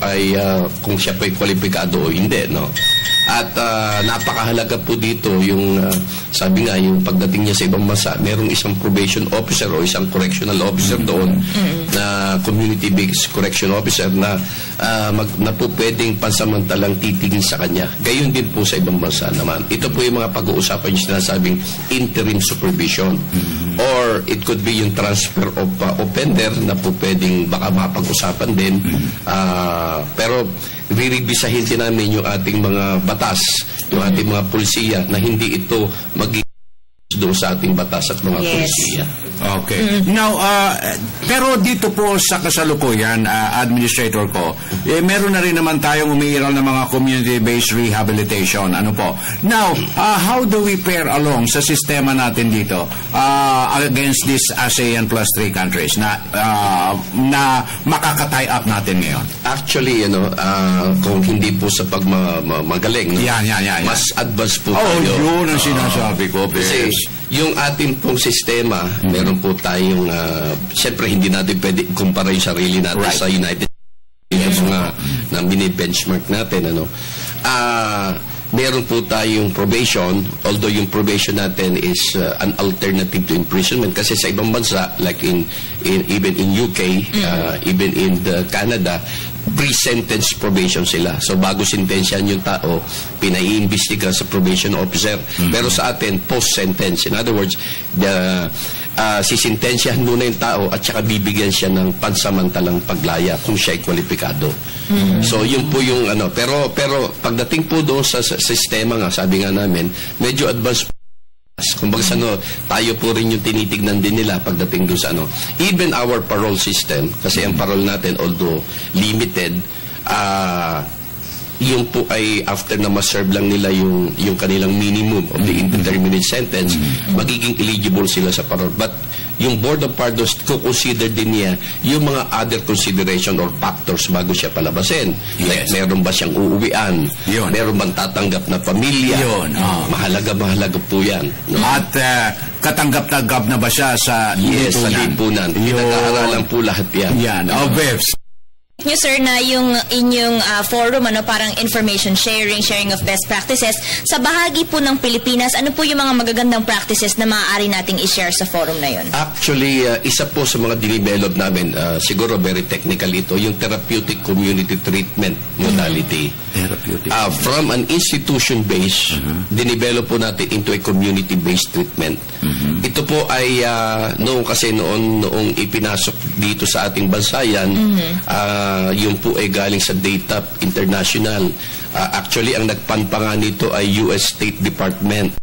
ay kung siya po ay kwalipikado o hindi, no? At napakahalaga po dito yung sabi nga, yung pagdating niya sa ibang bansa, merong isang probation officer o isang correctional officer doon na community-based correction officer na po pwedeng pansamantalang titingin sa kanya. Gayon din po sa ibang bansa naman. Ito po yung mga pag-uusapan yung sinasabing interim supervision. Or it could be yung transfer of offender na po pwedeng baka mapag-usapan din. Pero riribisahin din namin yung ating mga batas, yung ating mga pulisiya na hindi ito doon sa ating batas at mga pulisiya. Okay. Now, pero dito po sa kasalukuyan, Administrator ko, meron na rin naman tayong umiiral ng mga community-based rehabilitation. Ano po? Now, how do we pair along sa sistema natin dito against these ASEAN Plus 3 countries na makaka-tie up natin ngayon? Actually, kung hindi po sa pagmagaling, no? Mas advanced po tayo. Yun ang sinasabi ko. Kasi yung ating pong sistema, meron po tayong, siyempre hindi natin pwede kumpara yung sarili natin sa United States na mini-benchmark natin. Meron po tayong probation, although yung probation natin is an alternative to imprisonment kasi sa ibang bansa, like even in UK, even in Canada, pre-sentence probation sila. So bago sentensyahan yung tao, pinaiimbestiga sa probation officer. Pero sa atin, post-sentence. In other words, sisintensyahan muna yung tao at saka bibigyan siya ng pansamantalang paglaya kung siya ay kwalipikado. So yun po yung pero pagdating po doon sa sistema nga, sabi nga namin, medyo advanced. Kumbaga tayo po rin yung tinitignan din nila pagdating doon sa even our parole system, kasi ang parole natin, although limited, yun po ay after na ma-serve lang nila yung kanilang minimum of the indeterminate sentence, magiging eligible sila sa parole. But yung Board of Pardons, consider din niya yung mga other consideration or factors bago siya palabasin. Like, meron ba siyang uuwian? Meron bang tatanggap na pamilya? Mahalaga po yan. No? At katanggap-tanggap na ba siya sa lipunan? Sa lipunan. Pinag-aaralan po lahat yan. Bebs. Nyo, sir, na yung inyong forum, parang information sharing of best practices. Sa bahagi po ng Pilipinas, ano po yung mga magagandang practices na maaari nating i-share sa forum na yun? Actually, isa po sa mga dinevelop namin, siguro very technical ito, yung therapeutic community treatment modality. From an institution-based, dinevelop po natin into a community-based treatment. Ito po ay noong ipinasok dito sa ating bansa yan, yun po ay galing sa Data International. Actually, ang nagpanpanga nito ay US State Department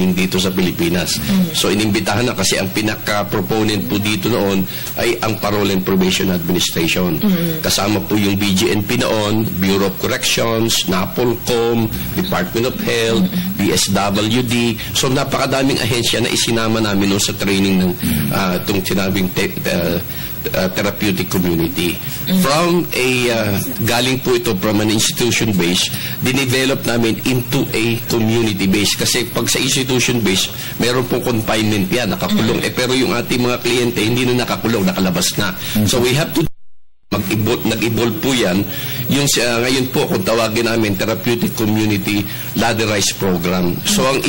dito sa Pilipinas. So, inimbitahan na kasi ang pinaka-proponent po dito noon ay ang Parole and Probation Administration. Kasama po yung BGNP noon, Bureau of Corrections, NAPOLCOM, Department of Health, DSWD. So, napakadaming ahensya na isinama namin noon sa training ng itong sinabing therapeutic community. From galing po ito from an institution-based, dinevelop namin into a community-based. Kasi pag sa institution-based, meron pong confinement yan, nakakulong. Pero yung ating mga kliyente, hindi na nakakulong, nakalabas na. So we have to nag-evolve po yan. Yung ngayon po, kung tawagin namin, Therapeutic Community Ladderized Program. So, ang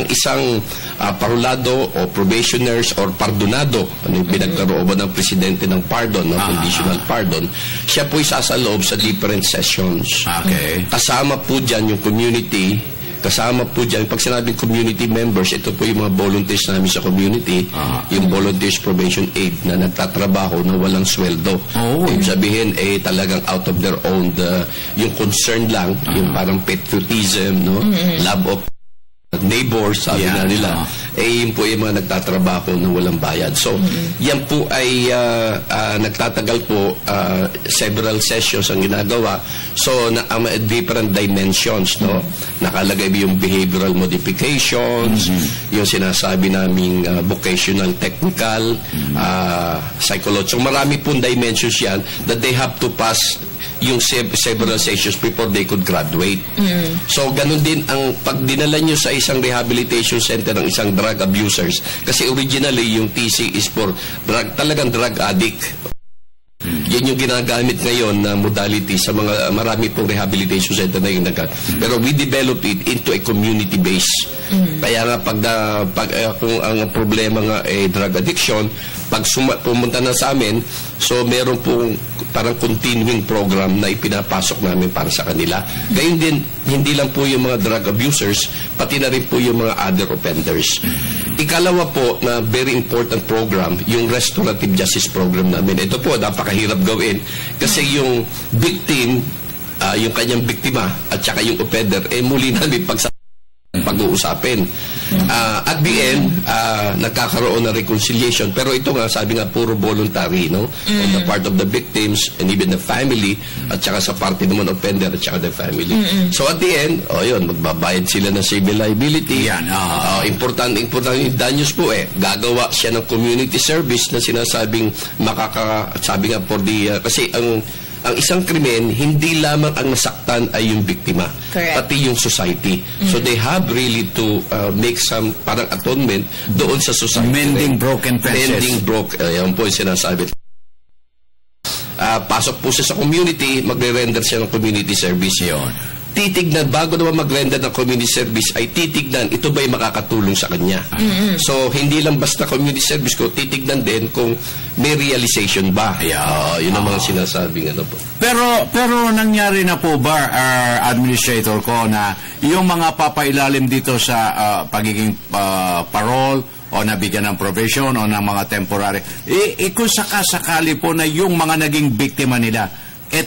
isang parolado o probationers or pardonado, ano yung pinagkarooban ng presidente ng pardon, ng conditional pardon, siya po isasaloob sa different sessions. Okay. Kasama po dyan yung community, kasama po dyan, pag sinabing community members, ito po yung mga volunteers namin sa community, yung volunteers probation aid na nagtatrabaho na walang sweldo. Ibig sabihin, talagang out of their own, yung concern lang, yung parang patriotism, no? Love of neighbors, sabi na nila, yun po yung mga nagtatrabaho ng walang bayad. So, yan po ay nagtatagal po, several sessions ang ginagawa. So, different dimensions, no? Nakalagay yung behavioral modifications, yung sinasabi naming vocational, technical, psychological. So, marami pong dimensions yan that they have to pass yung several sessions before they could graduate. So, ganun din ang pag dinala nyo sa isang rehabilitation center ng isang drug abusers, kasi originally yung TC is for talagang drug addict. Yan yung ginagamit ngayon na modality sa mga marami pong rehabilitation center na yung pero we developed it into a community base. Kaya nga kung ang problema nga drug addiction, pag pumunta na sa amin, so meron pong parang continuing program na ipinapasok namin para sa kanila. Gayun din, hindi lang po yung mga drug abusers, pati na rin po yung mga other offenders. Ikalawa po na very important program, yung restorative justice program namin. Ito po, napakahirap gawin kasi yung victim, yung kanyang biktima at saka yung offender, muli namin pag-uusapin. At the end, nagkakaroon ng reconciliation. Pero ito nga, sabi nga, puro voluntary, no? On the part of the victims and even the family, at saka sa parte naman offender at saka the family. So at the end, yun, magbabayad sila ng civil liability. Yan. Importante yung danyos po gagawa siya ng community service na sinasabing sabi nga for the, kasi ang isang krimen, hindi lamang ang nasaktan ay yung biktima, pati yung society. So they have really to make some parang atonement doon sa society. Mending broken fences. Yan po yung sinasabi. Pasok po siya sa community, magre-render siya ng community service. Yun. Titignan, bago naman mag-render ng community service, ay titignan, ito ba'y makakatulong sa kanya? So, hindi lang basta community service ko, titignan din kung may realization ba. Yun ang mga sinasabing po. Pero nangyari na po ba, Administrator ko, na yung mga papailalim dito sa pagiging parole o nabigyan ng probation o ng mga temporary, kung sakasakali po na yung mga naging biktima nila,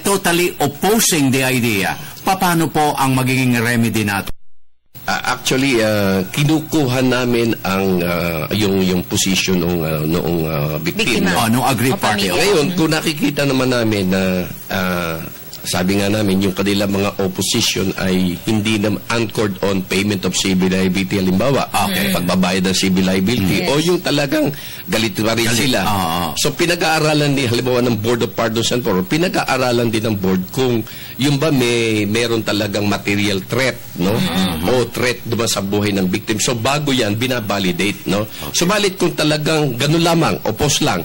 totally opposing the idea, paano po ang magiging remedy natin? Actually, kinukuha namin ang yung position noong biktima. Noong aggrieved party. Ngayon, kung nakikita naman namin na sabi nga namin, yung kanila mga opposition ay hindi na anchored on payment of civil liability, halimbawa, pagbabayad ng civil liability, o yung talagang galit pa rin sila. So, pinag-aaralan din, halimbawa ng Board of Pardons and Parole, pinag-aaralan din ng board kung yung ba meron talagang material threat, no? O threat naman sa buhay ng victim. So, bago yan, binabalidate, no? Subalit kung talagang ganun lamang, oppose lang,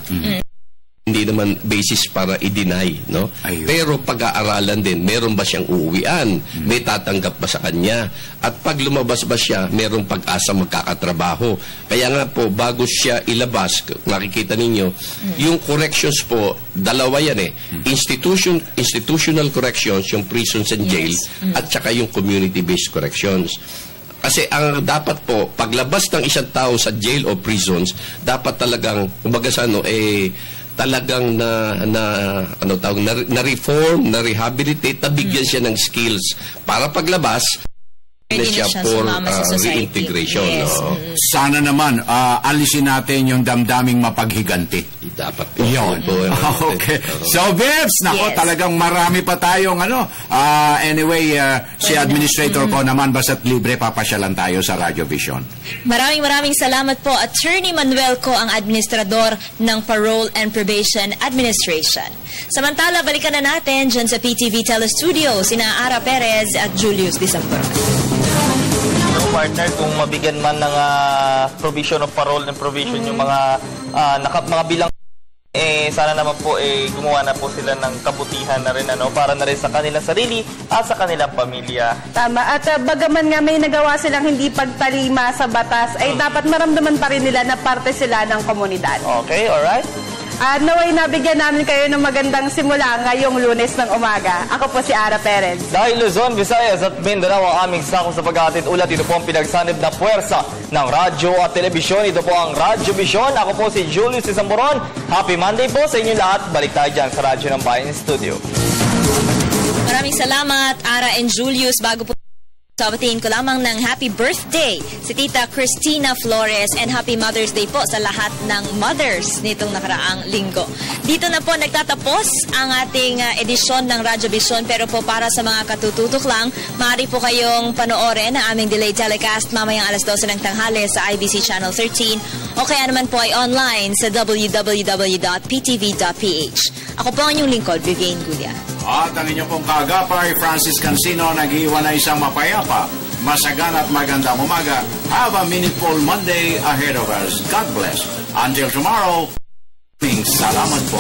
hindi naman basis para i-deny, no? Pero pag-aaralan din, meron ba siyang uuwian? May tatanggap ba sa kanya? At pag lumabas ba siya, merong pag-asa magkakatrabaho. Kaya nga po, bago siya ilabas, nakikita ninyo, yung corrections po, dalawa yan institutional corrections, yung prisons and jails, at saka yung community-based corrections. Kasi ang dapat po, paglabas ng isang tao sa jail o prisons, dapat talagang, kumbaga sa talagang na-reform, na-rehabilitate, nabigyan siya ng skills para paglabas na siya for reintegration. Yes. Sana naman, alisin natin yung damdaming mapaghiganti. Dapat po. Yun. Okay. So, Bebs, nako, talagang marami pa tayong anyway, si Administrator ko naman, basta't libre, papasyalan tayo sa Radio Vision. Maraming salamat po. Attorney Manuel ko ang administrador ng Parole and Probation Administration. Samantala, balikan na natin dyan sa PTV Telestudio, sina Ara Perez at Julius December. Partner, kung mabigyan man ng provision of parole and probation yung mga bilang sana naman po gumawa na po sila ng kabutihan na rin para na rin sa kanilang sarili at sa kanilang pamilya. Tama. At bagaman nga may nagawa silang hindi pagtalima sa batas, ay dapat maramdaman pa rin nila na parte sila ng komunidad. Okay, alright. Naway nabigyan namin kayo ng magandang simula ngayong Lunes ng umaga. Ako po si Ara Perez. Dahil Luzon, Visayas at Mindanao ang aming sakop sa paghahatid ulat, ito po ang pinagsanib na puwersa ng radyo at telebisyon. Ito po ang Radyo Vision. Ako po si Julius Isamboron. Happy Monday po sa inyo lahat. Balik tayo dyan sa Radyo ng Bayan Studio. Maraming salamat, Ara and Julius. Bago po sabatiin ko lamang ng happy birthday si Tita Cristina Flores and happy Mother's Day po sa lahat ng mothers nitong nakaraang linggo. Dito na po nagtatapos ang ating edisyon ng Radyo Vision, pero po para sa mga katututok lang, maaari po kayong panoorin ang aming delayed telecast mamayang alas 12 ng tanghali sa IBC Channel 13 o kaya naman po ay online sa www.ptv.ph. Ako po ang inyong lingkod, Vivian Gulia. At ang inyong pong kaagapay, Francis Cancino, nag-iwan na isang mapayapa, masagana at magandang umaga. Have a meaningful Monday ahead of us. God bless. Until tomorrow, salamat po.